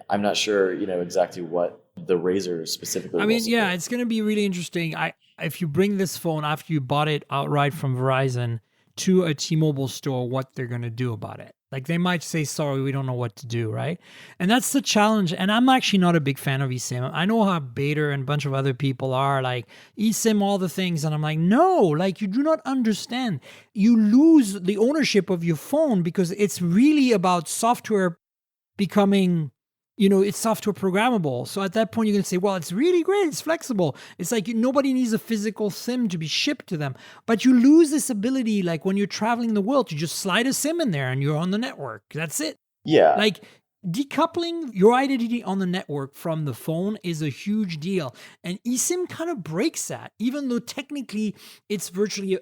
I'm not sure exactly what the Razr specifically. I mean, yeah, it's going to be really interesting. If you bring this phone after you bought it outright from Verizon to a T-Mobile store, what they're going to do about it. Like they might say, sorry, we don't know what to do, right? And that's the challenge. And I'm actually not a big fan of eSIM. I know how Bader and a bunch of other people are like eSIM, all the things. And I'm like, no, like you do not understand. You lose the ownership of your phone because it's really about software becoming, it's software programmable. So at that point, you're going to say, well, it's really great. It's flexible. It's like nobody needs a physical SIM to be shipped to them. But you lose this ability, like when you're traveling the world, to just slide a SIM in there and you're on the network. That's it. Yeah. Like decoupling your identity on the network from the phone is a huge deal. And eSIM kind of breaks that, even though technically it's basically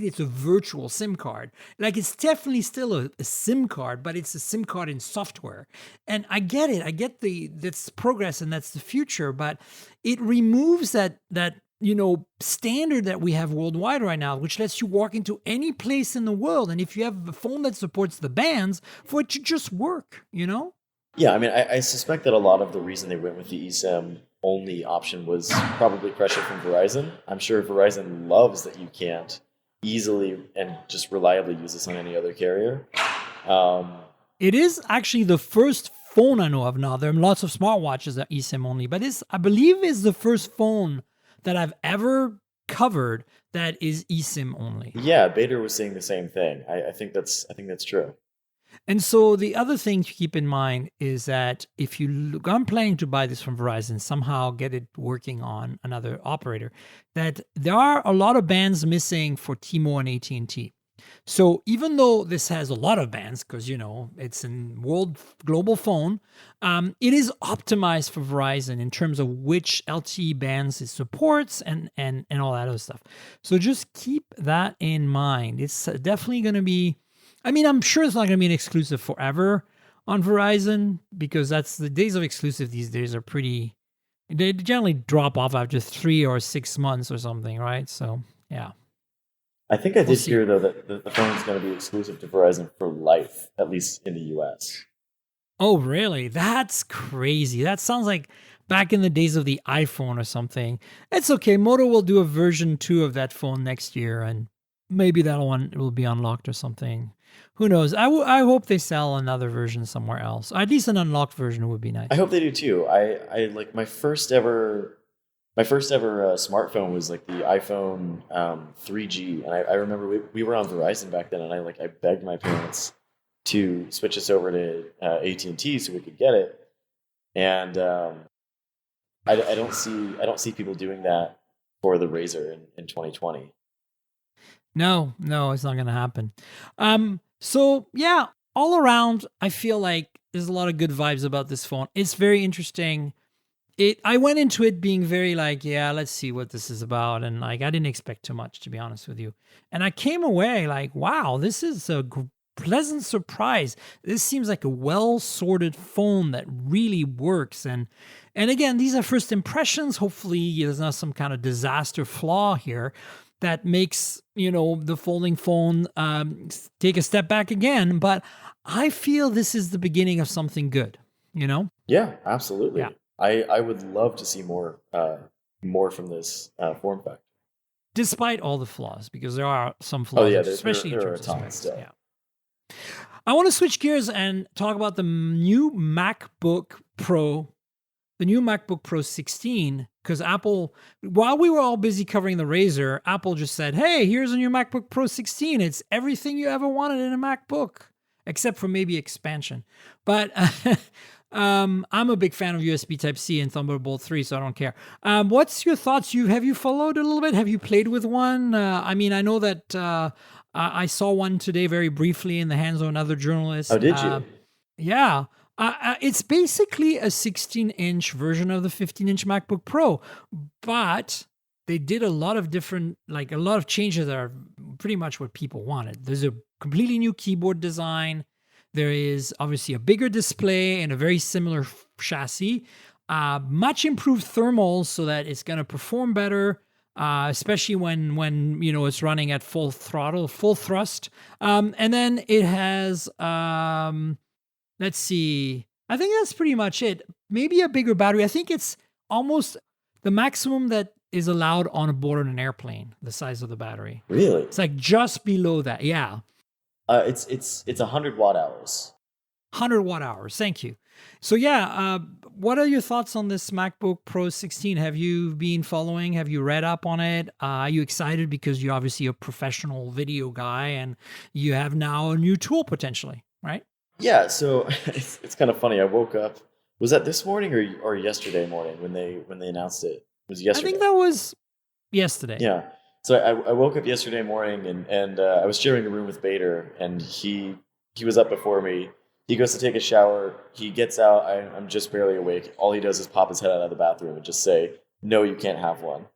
it's a virtual SIM card. Like it's definitely still a SIM card, but it's a SIM card in software. And I get it. I get that's progress and that's the future, but it removes that standard that we have worldwide right now, which lets you walk into any place in the world. And if you have a phone that supports the bands, for it to just work, Yeah, I mean, I suspect that a lot of the reason they went with the eSIM only option was probably pressure from Verizon. I'm sure Verizon loves that you can't easily and just reliably use this on any other carrier. It is actually the first phone I know of now. There are lots of smartwatches that are eSIM only, but I believe is the first phone that I've ever covered that is eSIM only. Yeah, Bader was saying the same thing. I think that's true. And so the other thing to keep in mind is that if you look, I'm planning to buy this from Verizon, somehow get it working on another operator, that there are a lot of bands missing for T-Mo and AT&T. So even though this has a lot of bands, because, it's a global phone, it is optimized for Verizon in terms of which LTE bands it supports and all that other stuff. So just keep that in mind. It's definitely going to be, I'm sure it's not going to be an exclusive forever on Verizon because that's the days of exclusive these days are they generally drop off after 3 or 6 months or something, right? So, yeah. I think I did hear, though, that the phone is going to be exclusive to Verizon for life, at least in the US. Oh, really? That's crazy. That sounds like back in the days of the iPhone or something. It's okay. Moto will do a version 2 of that phone next year, and maybe that one will be unlocked or something. Who knows? I hope they sell another version somewhere else. At least an unlocked version would be nice. I hope they do too. I like my first ever smartphone was like the iPhone 3G, and I remember we were on Verizon back then, and I begged my parents to switch us over to AT&T so we could get it, and I don't see people doing that for the Razr in 2020. No, it's not going to happen. So yeah, all around, I feel like there's a lot of good vibes about this phone. It's very interesting. I went into it being very like, yeah, let's see what this is about. And like, I didn't expect too much, to be honest with you. And I came away like, wow, this is a pleasant surprise. This seems like a well-sorted phone that really works. And again, these are first impressions. Hopefully there's not some kind of disaster flaw here that makes, the folding phone take a step back again. But I feel this is the beginning of something good, Yeah, absolutely. Yeah. I would love to see more from this form factor. Despite all the flaws, because there are some flaws, especially in terms of specs. Yeah. I want to switch gears and talk about the new MacBook Pro, the new MacBook Pro 16, because Apple, while we were all busy covering the Razr, Apple just said, hey, here's a new MacBook Pro 16. It's everything you ever wanted in a MacBook, except for maybe expansion. But I'm a big fan of USB Type-C and Thunderbolt 3, so I don't care. What's your thoughts? Have you followed a little bit? Have you played with one? I know that I saw one today very briefly in the hands of another journalist. Oh, did you? Yeah. It's basically a 16-inch version of the 15-inch MacBook Pro, but they did a lot of changes that are pretty much what people wanted. There's a completely new keyboard design. There is obviously a bigger display and a very similar chassis, much improved thermals so that it's going to perform better, especially when it's running at full throttle, full thrust. And then it has, let's see, I think that's pretty much it. Maybe a bigger battery. I think it's almost the maximum that is allowed on board an airplane, the size of the battery. Really? It's like just below that. Yeah. It's 100 watt hours. 100 watt hours. Thank you. So yeah, what are your thoughts on this MacBook Pro 16? Have you been following? Have you read up on it? Are you excited because you're obviously a professional video guy and you have now a new tool potentially, right? Yeah. So it's kind of funny. I woke up. Was that this morning or yesterday morning when they announced it? It was yesterday. I think that was yesterday. Yeah. So I woke up yesterday morning and I was sharing a room with Bader, and he was up before me. He goes to take a shower. He gets out. I'm just barely awake. All he does is pop his head out of the bathroom and just say, "No, you can't have one."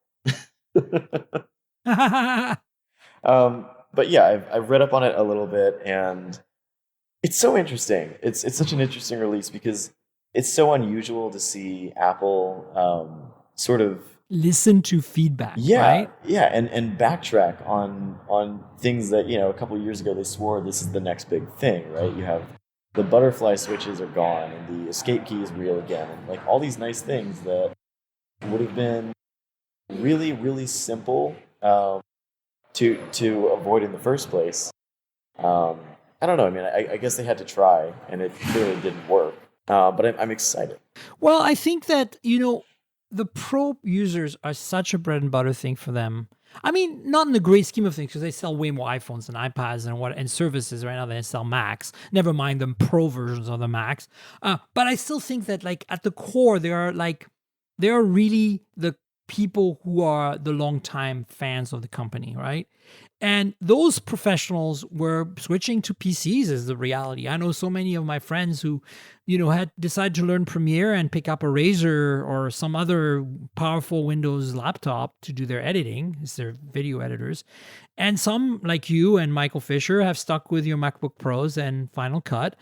But yeah, I've read up on it a little bit, and it's so interesting. It's such an interesting release because it's so unusual to see Apple sort of listen to feedback, right? Yeah, and backtrack on things that, a couple of years ago they swore this is the next big thing, right? You have the butterfly switches are gone, and the escape key is real again, and like all these nice things that would have been really, really simple to avoid in the first place. I don't know. I mean, I guess they had to try, and it clearly didn't work. But I'm excited. Well, I think that, the Pro users are such a bread and butter thing for them. I mean, not in the great scheme of things, because they sell way more iPhones and iPads and services right now than they sell Macs. Never mind the Pro versions of the Macs. But I still think that, like, at the core, they are really the people who are the longtime fans of the company, right? And those professionals were switching to PCs is the reality. I know so many of my friends who, had decided to learn Premiere and pick up a Razr or some other powerful Windows laptop to do their editing, as their video editors. And some, like you and Michael Fisher, have stuck with your MacBook Pros and Final Cut.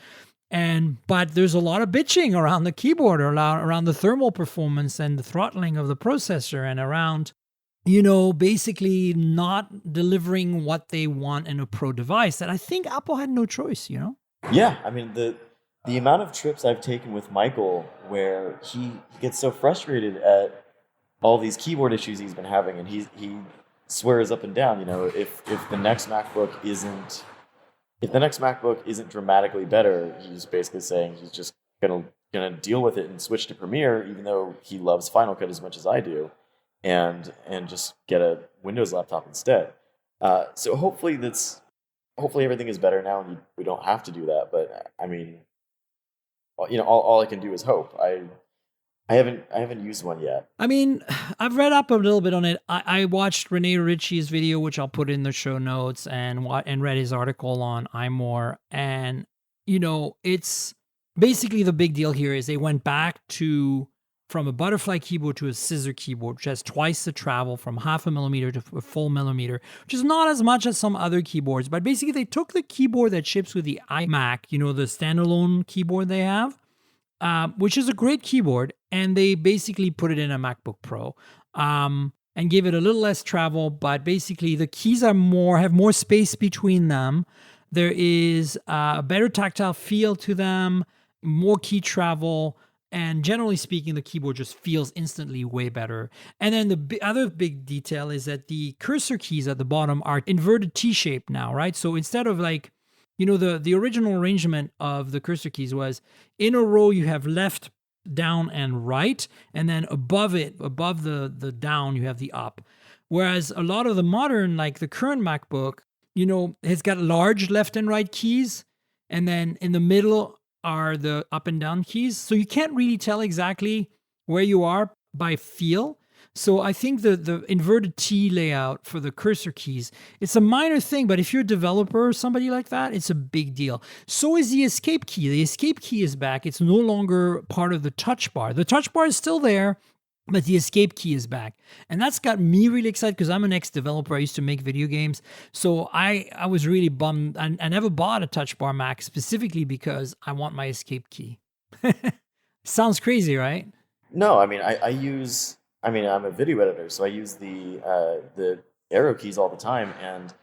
But there's a lot of bitching around the keyboard, or around the thermal performance and the throttling of the processor, and around, basically not delivering what they want in a Pro device, that I think Apple had no choice, Yeah, I mean, the amount of trips I've taken with Michael where he gets so frustrated at all these keyboard issues he's been having, and he swears up and down, if the next MacBook isn't dramatically better, he's basically saying he's just gonna deal with it and switch to Premiere, even though he loves Final Cut as much as I do, and just get a Windows laptop instead. So hopefully everything is better now, and we don't have to do that. But I mean, all I can do is hope. I haven't used one yet. I mean, I've read up a little bit on it. I watched Rene Ritchie's video, which I'll put in the show notes, and read his article on iMore. And, it's basically the big deal here is they went back to from a butterfly keyboard to a scissor keyboard, which has twice the travel from 0.5 millimeter to a full millimeter, which is not as much as some other keyboards. But basically, they took the keyboard that ships with the iMac, the standalone keyboard they have, which is a great keyboard, and they basically put it in a MacBook Pro. And gave it a little less travel, but basically the keys have more space between them. There is a better tactile feel to them, more key travel, and generally speaking, the keyboard just feels instantly way better. And then the other big detail is that the cursor keys at the bottom are inverted T-shape now, right? So instead of the original arrangement of the cursor keys was in a row you have left, down, and right, and then above the down, you have the up. Whereas a lot of the modern, like the current MacBook, has got large left and right keys, and then in the middle are the up and down keys. So you can't really tell exactly where you are by feel. So I think the inverted T layout for the cursor keys, it's a minor thing, but if you're a developer or somebody like that, it's a big deal. So is the escape key. The escape key is back. It's no longer part of the touch bar. The touch bar is still there, but the escape key is back. And that's got me really excited because I'm an ex-developer. I used to make video games. So I was really bummed. I never bought a touch bar Mac specifically because I want my escape key. Sounds crazy, right? No, I mean, I'm a video editor, so I use the arrow keys all the time, and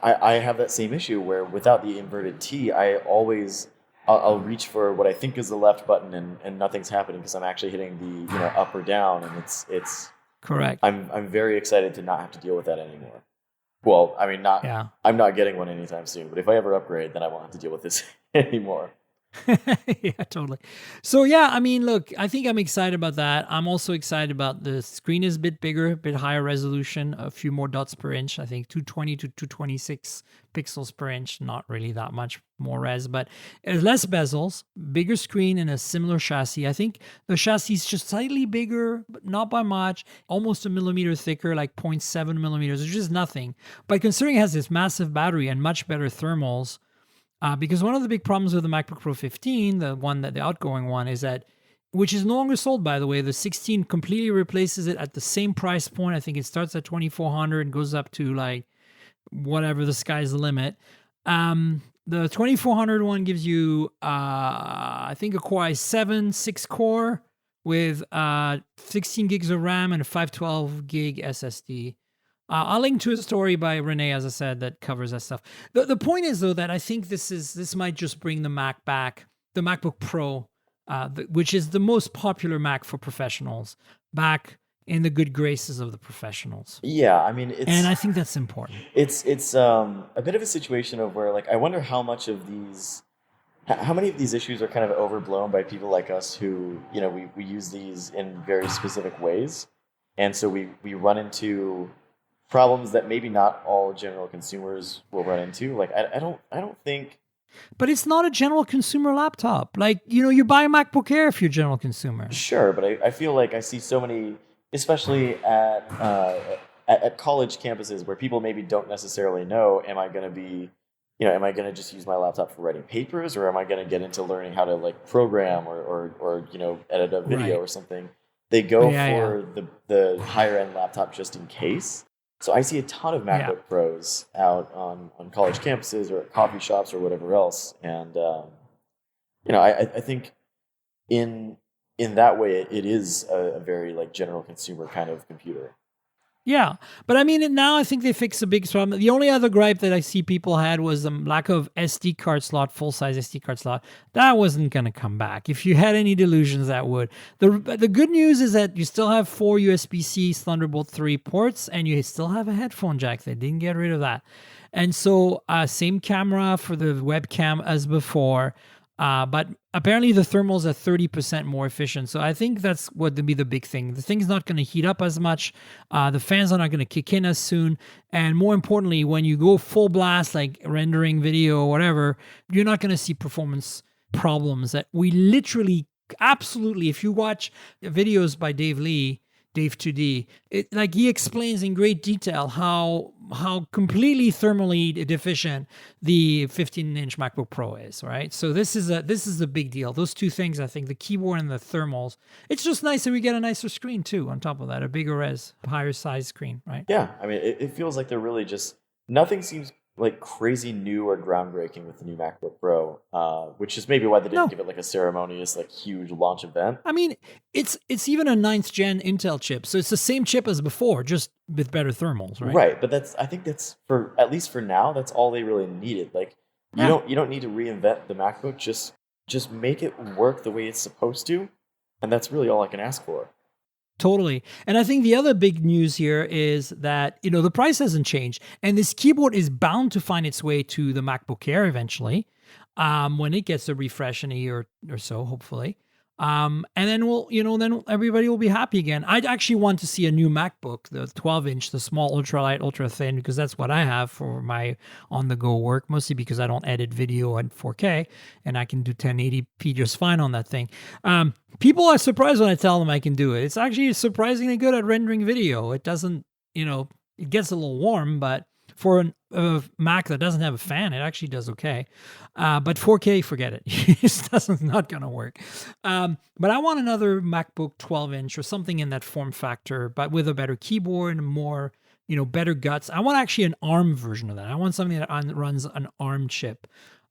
I have that same issue where without the inverted T, I'll reach for what I think is the left button, and nothing's happening because I'm actually hitting the up or down, and it's correct. I'm very excited to not have to deal with that anymore. Well, I mean, I'm not getting one anytime soon, but if I ever upgrade, then I won't have to deal with this anymore. Yeah, totally. So yeah, I mean, look, I think I'm excited about that. I'm also excited about the screen is a bit bigger, a bit higher resolution, a few more dots per inch. I think 220 to 226 pixels per inch, not really that much more res, but less bezels, bigger screen, and a similar chassis. I think the chassis is just slightly bigger, but not by much, almost a millimeter thicker, like 0.7 millimeters, which is nothing. But considering it has this massive battery and much better thermals, because one of the big problems with the MacBook Pro 15, the outgoing one, is that, which is no longer sold, by the way, the 16 completely replaces it at the same price point. I think it starts at $2,400 and goes up to like whatever, the sky's the limit. The $2,400 one gives you, I think, a Core i7 6-core with 16 gigs of RAM and a 512 gig SSD. I'll link to a story by Renee, as I said, that covers that stuff. The point is, though, that I think this might just bring the Mac back, the MacBook Pro, which is the most popular Mac for professionals, back in the good graces of the professionals. Yeah, I mean, and I think that's important. It's a bit of a situation of where, like, I wonder how many of these issues are kind of overblown by people like us who, we use these in very specific ways, and so we run into problems that maybe not all general consumers will run into. Like, I don't think. But it's not a general consumer laptop. Like, you buy a MacBook Air if you're a general consumer. Sure, but I feel like I see so many, especially at college campuses, where people maybe don't necessarily know, am I going to just use my laptop for writing papers, or am I going to get into learning how to like program or edit a video or something? They go for the higher end laptop just in case. So I see a ton of MacBook Pros out on college campuses or at coffee shops or whatever else, and I think in that way it is a very like general consumer kind of computer. Yeah, but I mean, now I think they fixed a big problem. The only other gripe that I see people had was the lack of SD card slot, full-size SD card slot. That wasn't going to come back. If you had any delusions, that would. The good news is that you still have 4 USB-C Thunderbolt 3 ports, and you still have a headphone jack. They didn't get rid of that. And so, same camera for the webcam as before. But apparently the thermals are 30% more efficient. So I think that's what would be the big thing. The thing's not going to heat up as much. The fans are not going to kick in as soon. And more importantly, when you go full blast, like rendering video or whatever, you're not going to see performance problems that we literally, absolutely, if you watch videos by Dave Lee, Dave 2D. Like he explains in great detail how completely thermally deficient the 15-inch MacBook Pro is, right? So this is a big deal. Those two things, I think, the keyboard and the thermals. It's just nice that we get a nicer screen too. On top of that, a bigger res, higher size screen, right? Yeah, I mean, it feels like they're really just nothing seems like crazy new or groundbreaking with the new MacBook Pro, which is maybe why they didn't give it like a ceremonious, like huge launch event. I mean, it's even a 9th gen Intel chip, so it's the same chip as before, just with better thermals, right? Right, but I think that's for at least for now, that's all they really needed. Like you don't need to reinvent the MacBook, just make it work the way it's supposed to, and that's really all I can ask for. Totally. And I think the other big news here is that, the price hasn't changed. And this keyboard is bound to find its way to the MacBook Air eventually, when it gets a refresh in a year or so, hopefully. And then then everybody will be happy again. I'd actually want to see a new MacBook, the 12-inch, the small, ultralight, ultra thin, because that's what I have for my on-the-go work, mostly because I don't edit video at 4K, and I can do 1080p just fine on that thing. People are surprised when I tell them I can do it. It's actually surprisingly good at rendering video. It doesn't, it gets a little warm, but for a Mac that doesn't have a fan, it actually does okay. But 4K, forget it. It's not going to work. But I want another MacBook 12-inch or something in that form factor, but with a better keyboard and more, better guts. I want actually an ARM version of that. I want something that runs an ARM chip.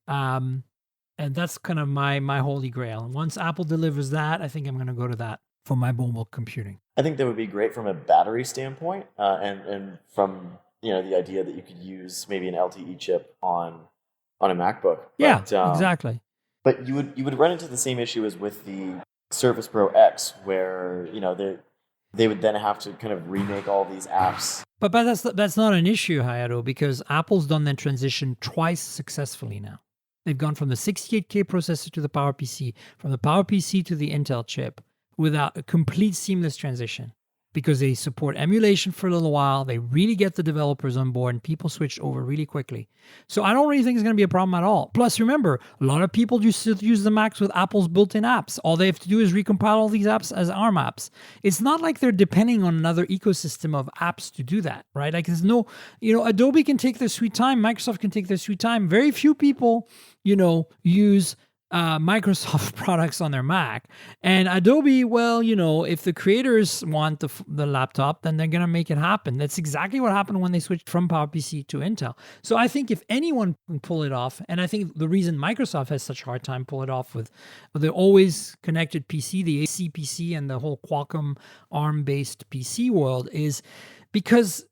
And that's kind of my holy grail. And once Apple delivers that, I think I'm going to go to that for my mobile computing. I think that would be great from a battery standpoint, and from the idea that you could use maybe an LTE chip on a MacBook. But, exactly. But you would run into the same issue as with the Surface Pro X, where they would then have to kind of remake all these apps. But that's not an issue, Hayato, because Apple's done that transition twice successfully now. They've gone from the 68K processor to the PowerPC, from the PowerPC to the Intel chip, without a complete seamless transition, because they support emulation for a little while. They really get the developers on board, and people switch over really quickly. So I don't really think it's going to be a problem at all. Plus, remember, a lot of people just use the Macs with Apple's built-in apps. All they have to do is recompile all these apps as ARM apps. It's not like they're depending on another ecosystem of apps to do that, right? Like there's no, Adobe can take their sweet time. Microsoft can take their sweet time. Very few people, use Microsoft products on their Mac. And Adobe, if the creators want the laptop, then they're going to make it happen. That's exactly what happened when they switched from PowerPC to Intel. So I think if anyone can pull it off, and I think the reason Microsoft has such a hard time pull it off with the always connected PC, the AC PC, and the whole Qualcomm ARM-based PC world is because,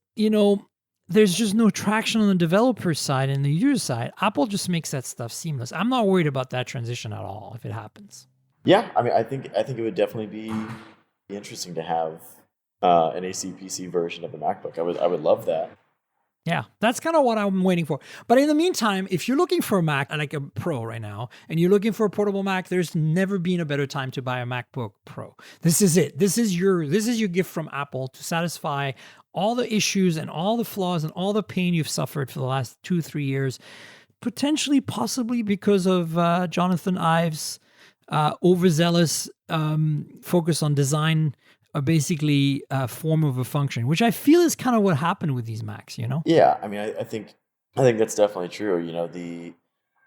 there's just no traction on the developer side and the user side. Apple just makes that stuff seamless. I'm not worried about that transition at all if it happens. Yeah, I mean, I think it would definitely be interesting to have an ACPC version of the MacBook. I would love that. Yeah, that's kind of what I'm waiting for. But in the meantime, if you're looking for a Mac, like a Pro right now, and you're looking for a portable Mac, there's never been a better time to buy a MacBook Pro. This is it. This is your gift from Apple to satisfy all the issues and all the flaws and all the pain you've suffered for the last 2-3 years, potentially, possibly because of Jonathan Ives' overzealous focus on design, basically a form of a function, which I feel is kind of what happened with these Macs, Yeah, I mean, I think that's definitely true.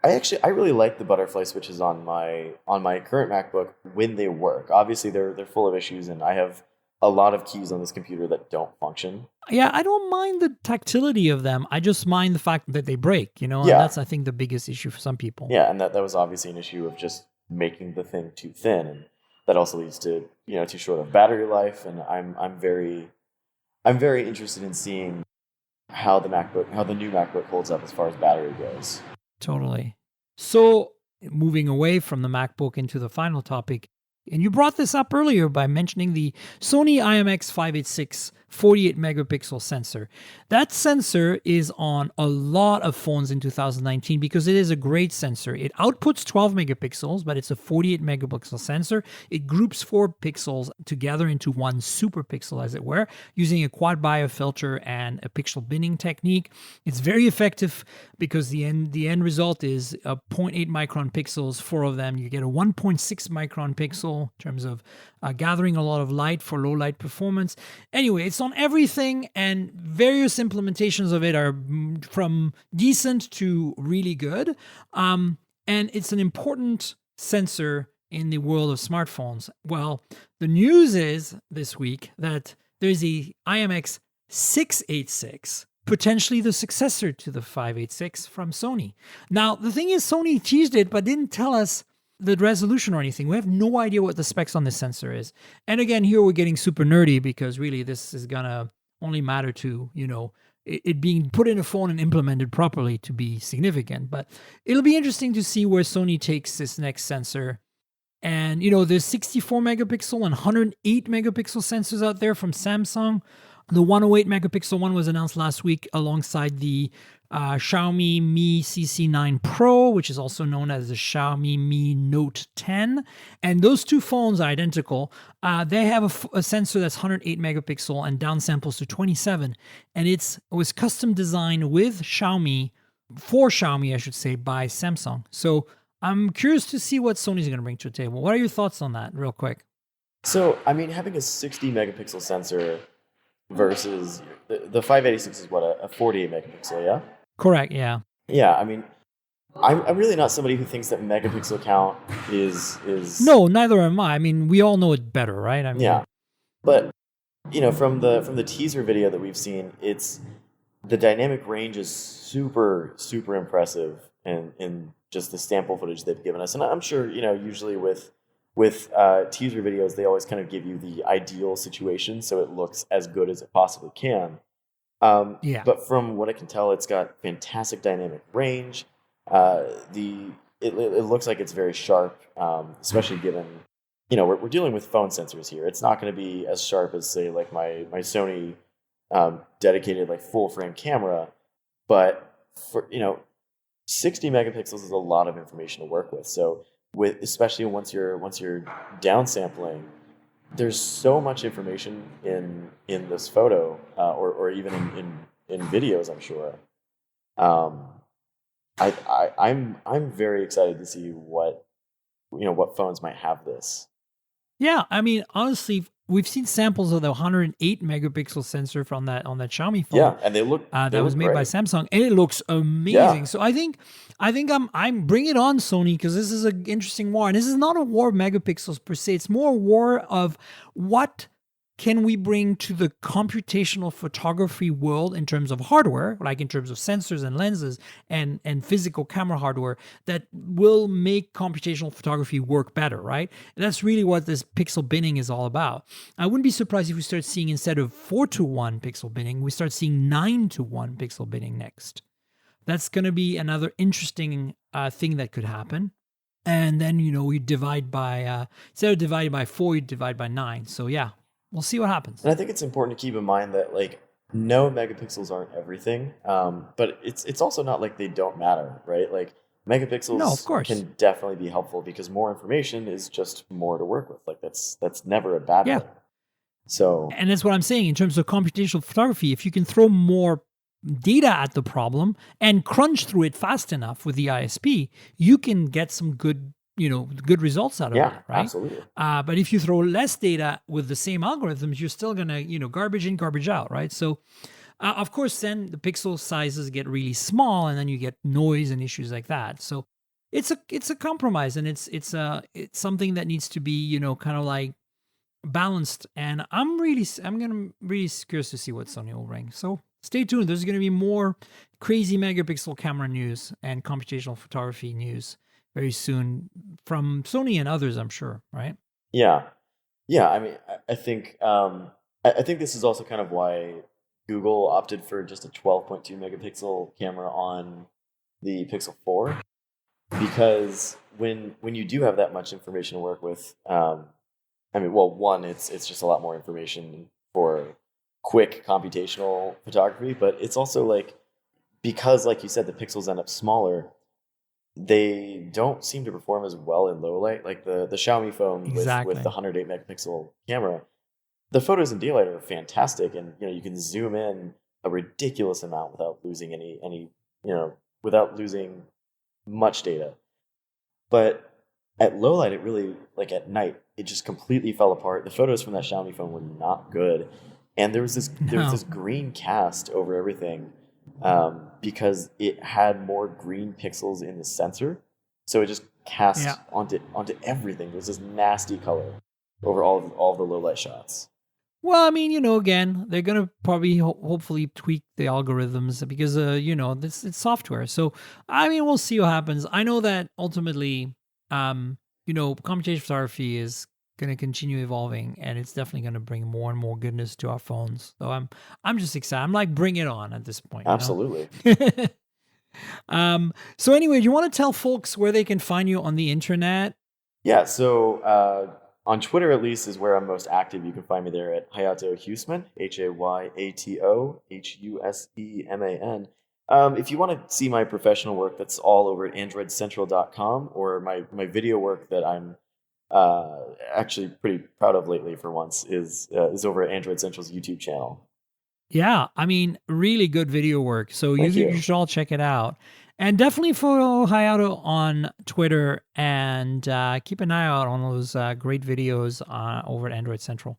I really like the butterfly switches on my current MacBook when they work. Obviously, they're full of issues, and I have a lot of keys on this computer that don't function. Yeah, I don't mind the tactility of them. I just mind the fact that they break, and that's, I think, the biggest issue for some people. Yeah, and that was obviously an issue of just making the thing too thin, and that also leads to too short of battery life. And I'm very interested in seeing how the new MacBook holds up as far as battery goes. Totally. So moving away from the MacBook into the final topic, and you brought this up earlier by mentioning the Sony IMX586 48 megapixel sensor. That sensor is on a lot of phones in 2019 because it is a great sensor. It outputs 12 megapixels, but it's a 48 megapixel sensor. It groups 4 pixels together into one super pixel, as it were, using a quad biofilter and a pixel binning technique. It's very effective because the end result is a 0.8 micron pixels, 4 of them. You get a 1.6 micron pixel in terms of gathering a lot of light for low light performance. Anyway, it's on everything, and various implementations of it are from decent to really good. And it's an important sensor in the world of smartphones. Well, the news is this week that there's a IMX 686, potentially the successor to the 586 from Sony. Now, the thing is, Sony teased it, but didn't tell us the resolution or anything. We have no idea what the specs on this sensor is. And again, here we're getting super nerdy because really this is gonna only matter to, it being put in a phone and implemented properly to be significant. But it'll be interesting to see where Sony takes this next sensor. And, there's 64 megapixel and 108 megapixel sensors out there from Samsung. The 108 megapixel one was announced last week alongside the Xiaomi Mi CC9 Pro, which is also known as the Xiaomi Mi Note 10. And those two phones are identical. They have a sensor that's 108 megapixel and downsamples to 27. And it was custom designed with Xiaomi, for Xiaomi, I should say, by Samsung. So I'm curious to see what Sony's going to bring to the table. What are your thoughts on that, real quick? So, having a 60 megapixel sensor versus the 586 is what, a 48 megapixel, yeah? Correct, yeah. Yeah, I'm really not somebody who thinks that megapixel count is... No, neither am I. We all know it better, right? Yeah. But, from the teaser video that we've seen, the dynamic range is super, super impressive in just the sample footage they've given us. And I'm sure, usually with teaser videos, they always kind of give you the ideal situation so it looks as good as it possibly can. But from what I can tell, it's got fantastic dynamic range. It looks like it's very sharp, especially given, we're dealing with phone sensors here. It's not going to be as sharp as, say, like my Sony dedicated like full frame camera, but for 60 megapixels is a lot of information to work with. So especially once you're downsampling, there's so much information in this photo, or even in videos, I'm sure. I'm very excited to see what phones might have this. Yeah, honestly, we've seen samples of the 108 megapixel sensor on that Xiaomi phone. Yeah, and they look that was made great by Samsung, and it looks amazing. Yeah. So I think I'm bring it on, Sony, because this is an interesting war, and this is not a war of megapixels per se. It's more a war of what can we bring to the computational photography world in terms of hardware, like in terms of sensors and lenses and physical camera hardware, that will make computational photography work better, right? And that's really what this pixel binning is all about. I wouldn't be surprised if we start seeing, instead of 4:1 pixel binning, we start seeing 9:1 pixel binning next. That's going to be another interesting thing that could happen. And then, we divide by, instead of dividing by 4, you divide by 9. So yeah. We'll see what happens. And I think it's important to keep in mind that, no, megapixels aren't everything, but it's also not like they don't matter, right? Like, megapixels can definitely be helpful because more information is just more to work with. Like, that's never a bad thing. So, and that's what I'm saying in terms of computational photography. If you can throw more data at the problem and crunch through it fast enough with the ISP, you can get some good results out of it, right? Absolutely. But if you throw less data with the same algorithms, you're still gonna, garbage in, garbage out, right? So, of course, then the pixel sizes get really small, and then you get noise and issues like that. So, it's a compromise, and it's something that needs to be, kind of like balanced. And I'm gonna really curious to see what Sony will bring. So, stay tuned. There's gonna be more crazy megapixel camera news and computational photography news very soon from Sony and others, I'm sure, right? Yeah. I think this is also kind of why Google opted for just a 12.2 megapixel camera on the Pixel 4, because when you do have that much information to work with, one, it's just a lot more information for quick computational photography, but it's also like, because like you said, the pixels end up smaller, they don't seem to perform as well in low light. Like the Xiaomi phone with Exactly. the 108 megapixel camera, the photos in daylight are fantastic, and you can zoom in a ridiculous amount without losing any without losing much data. But at low light, it really, like at night, it just completely fell apart. The photos from that Xiaomi phone were not good, and there was this green cast over everything, because it had more green pixels in the sensor, so it just cast onto everything. There's this nasty color over all of the low light shots. Well, I mean, again, they're going to probably hopefully tweak the algorithms because, it's software. So, I mean, we'll see what happens. I know that ultimately, computational photography is going to continue evolving, and it's definitely going to bring more and more goodness to our phones. So I'm just excited. I'm like, bring it on at this point. Absolutely. So anyway, do you want to tell folks where they can find you on the internet? Yeah. So, on Twitter, at least, is where I'm most active. You can find me there at Hayato Huseman, Hayato Huseman. If you want to see my professional work, that's all over at AndroidCentral.com, or my video work that I'm actually pretty proud of lately for once is over at Android Central's YouTube channel. Yeah, I mean, really good video work. So you should all check it out. And definitely follow Hayato on Twitter, and keep an eye out on those great videos over at Android Central.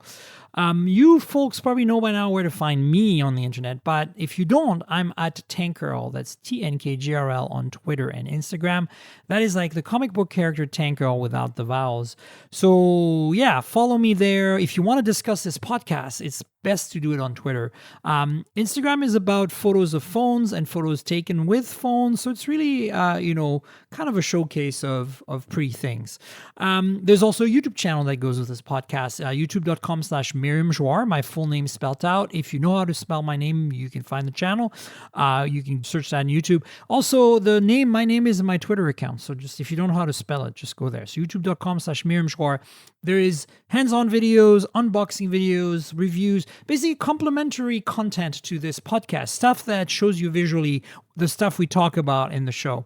You folks probably know by now where to find me on the internet, but if you don't, I'm at Tankgirl. That's TNKGRL on Twitter and Instagram. That is like the comic book character Tankgirl without the vowels. So yeah, follow me there. If you want to discuss this podcast, it's best to do it on Twitter. Instagram is about photos of phones and photos taken with phones. So it's really, kind of a showcase of pretty things. There's also a YouTube channel that goes with this podcast, youtube.com/Miriam Jouar, my full name spelled out. If you know how to spell my name, you can find the channel. You can search that on YouTube. Also, my name is in my Twitter account. So just if you don't know how to spell it, just go there. So youtube.com/Miriam Jouar. There is hands-on videos, unboxing videos, reviews, basically complementary content to this podcast, stuff that shows you visually the stuff we talk about in the show.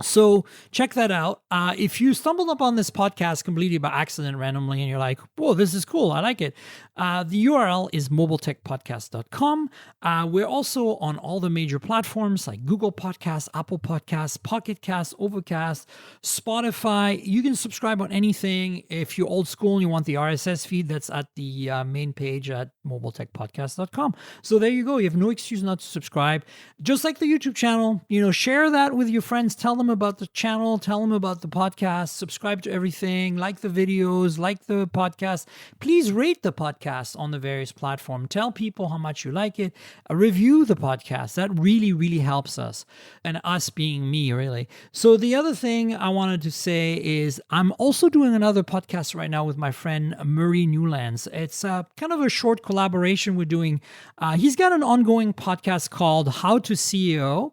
So check that out. If you stumbled upon this podcast completely by accident randomly and you're like, whoa, this is cool, I like it. The URL is mobiletechpodcast.com. We're also on all the major platforms like Google Podcasts, Apple Podcasts, Pocket Casts, Overcast, Spotify. You can subscribe on anything. If you're old school and you want the RSS feed, that's at the main page at mobiletechpodcast.com. So there you go. You have no excuse not to subscribe. Just like the YouTube channel, share that with your friends. Tell them about the channel, tell them about the podcast, subscribe to everything, like the videos, like the podcast. Please rate the podcast on the various platforms. Tell people how much you like it. Review the podcast. That really, really helps us, and us being me, really. So the other thing I wanted to say is I'm also doing another podcast right now with my friend Murray Newlands. It's kind of a short collaboration we're doing. He's got an ongoing podcast called How to CEO.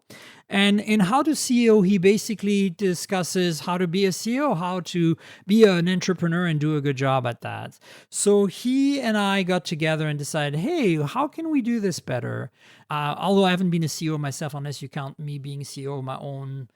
And in How to CEO, he basically discusses how to be a CEO, how to be an entrepreneur and do a good job at that. So he and I got together and decided, hey, how can we do this better? Although I haven't been a CEO myself, unless you count me being CEO of my own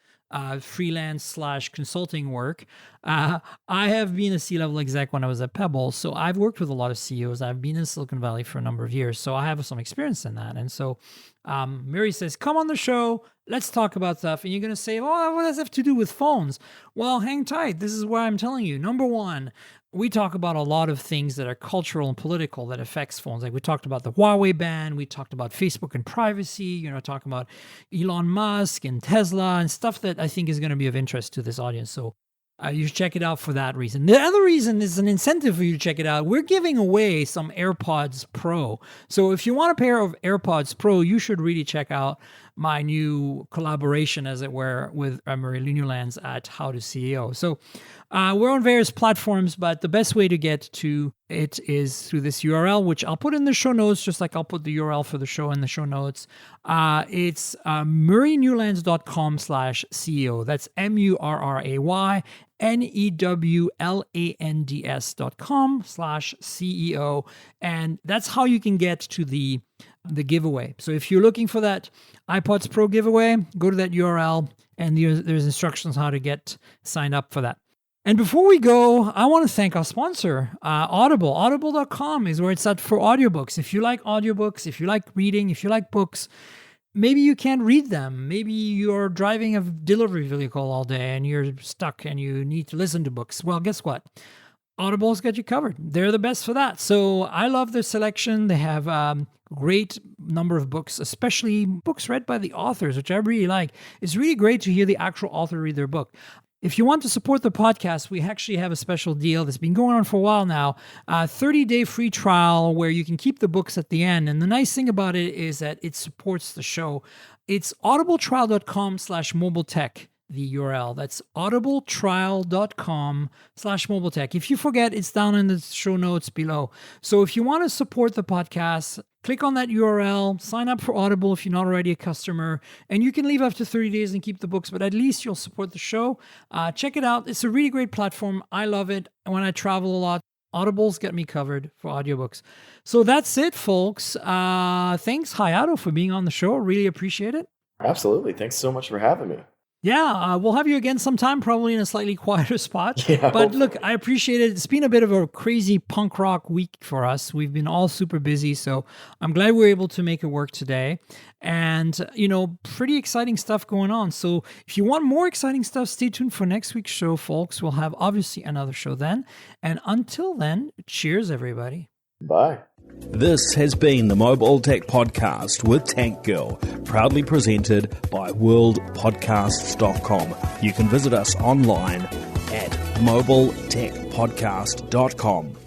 freelance/consulting work. I have been a C-level exec when I was at Pebble, so I've worked with a lot of CEOs. I've been in Silicon Valley for a number of years, so I have some experience in that. And so Mary says, come on the show, let's talk about stuff. And you're going to say, oh, what does that have to do with phones? Well, hang tight. This is what I'm telling you. Number one, we talk about a lot of things that are cultural and political that affects phones. Like we talked about the Huawei ban, we talked about Facebook and privacy, talking about Elon Musk and Tesla and stuff that I think is going to be of interest to this audience. So you should check it out for that reason. The other reason is an incentive for you to check it out. We're giving away some AirPods Pro. So if you want a pair of AirPods Pro, you should really check out my new collaboration, as it were, with Murray Newlands at How to CEO. So we're on various platforms, but the best way to get to it is through this URL, which I'll put in the show notes, just like I'll put the URL for the show in the show notes. It's murraynewlands.com/CEO. That's MurrayNewlands.com/CEO. And that's how you can get to the giveaway. So if you're looking for that iPods Pro giveaway, go to that URL and there's instructions how to get signed up for that. And before we go, I want to thank our sponsor, Audible. Audible.com is where it's at for audiobooks. If you like audiobooks, if you like reading, if you like books, maybe you can't read them. Maybe you're driving a delivery vehicle all day and you're stuck and you need to listen to books. Well, guess what? Audible's got you covered. They're the best for that. So I love their selection. They have a great number of books, especially books read by the authors, which I really like. It's really great to hear the actual author read their book. If you want to support the podcast, we actually have a special deal that's been going on for a while now, a 30-day free trial where you can keep the books at the end. And the nice thing about it is that it supports the show. It's audibletrial.com/mobiletech, the URL. That's audibletrial.com/mobiletech. If you forget, it's down in the show notes below. So if you want to support the podcast, click on that URL, sign up for Audible if you're not already a customer, and you can leave after 30 days and keep the books, but at least you'll support the show. Check it out. It's a really great platform. I love it. When I travel a lot, Audible's got me covered for audiobooks. So that's it, folks. Thanks, Hayato, for being on the show. Really appreciate it. Absolutely. Thanks so much for having me. Yeah, we'll have you again sometime, probably in a slightly quieter spot. Yeah, but look, I appreciate it. It's been a bit of a crazy punk rock week for us. We've been all super busy, so I'm glad we were able to make it work today. And, pretty exciting stuff going on. So if you want more exciting stuff, stay tuned for next week's show, folks. We'll have obviously another show then. And until then, cheers, everybody. Bye. This has been the Mobile Tech Podcast with Tank Girl, proudly presented by worldpodcasts.com. You can visit us online at mobiletechpodcast.com.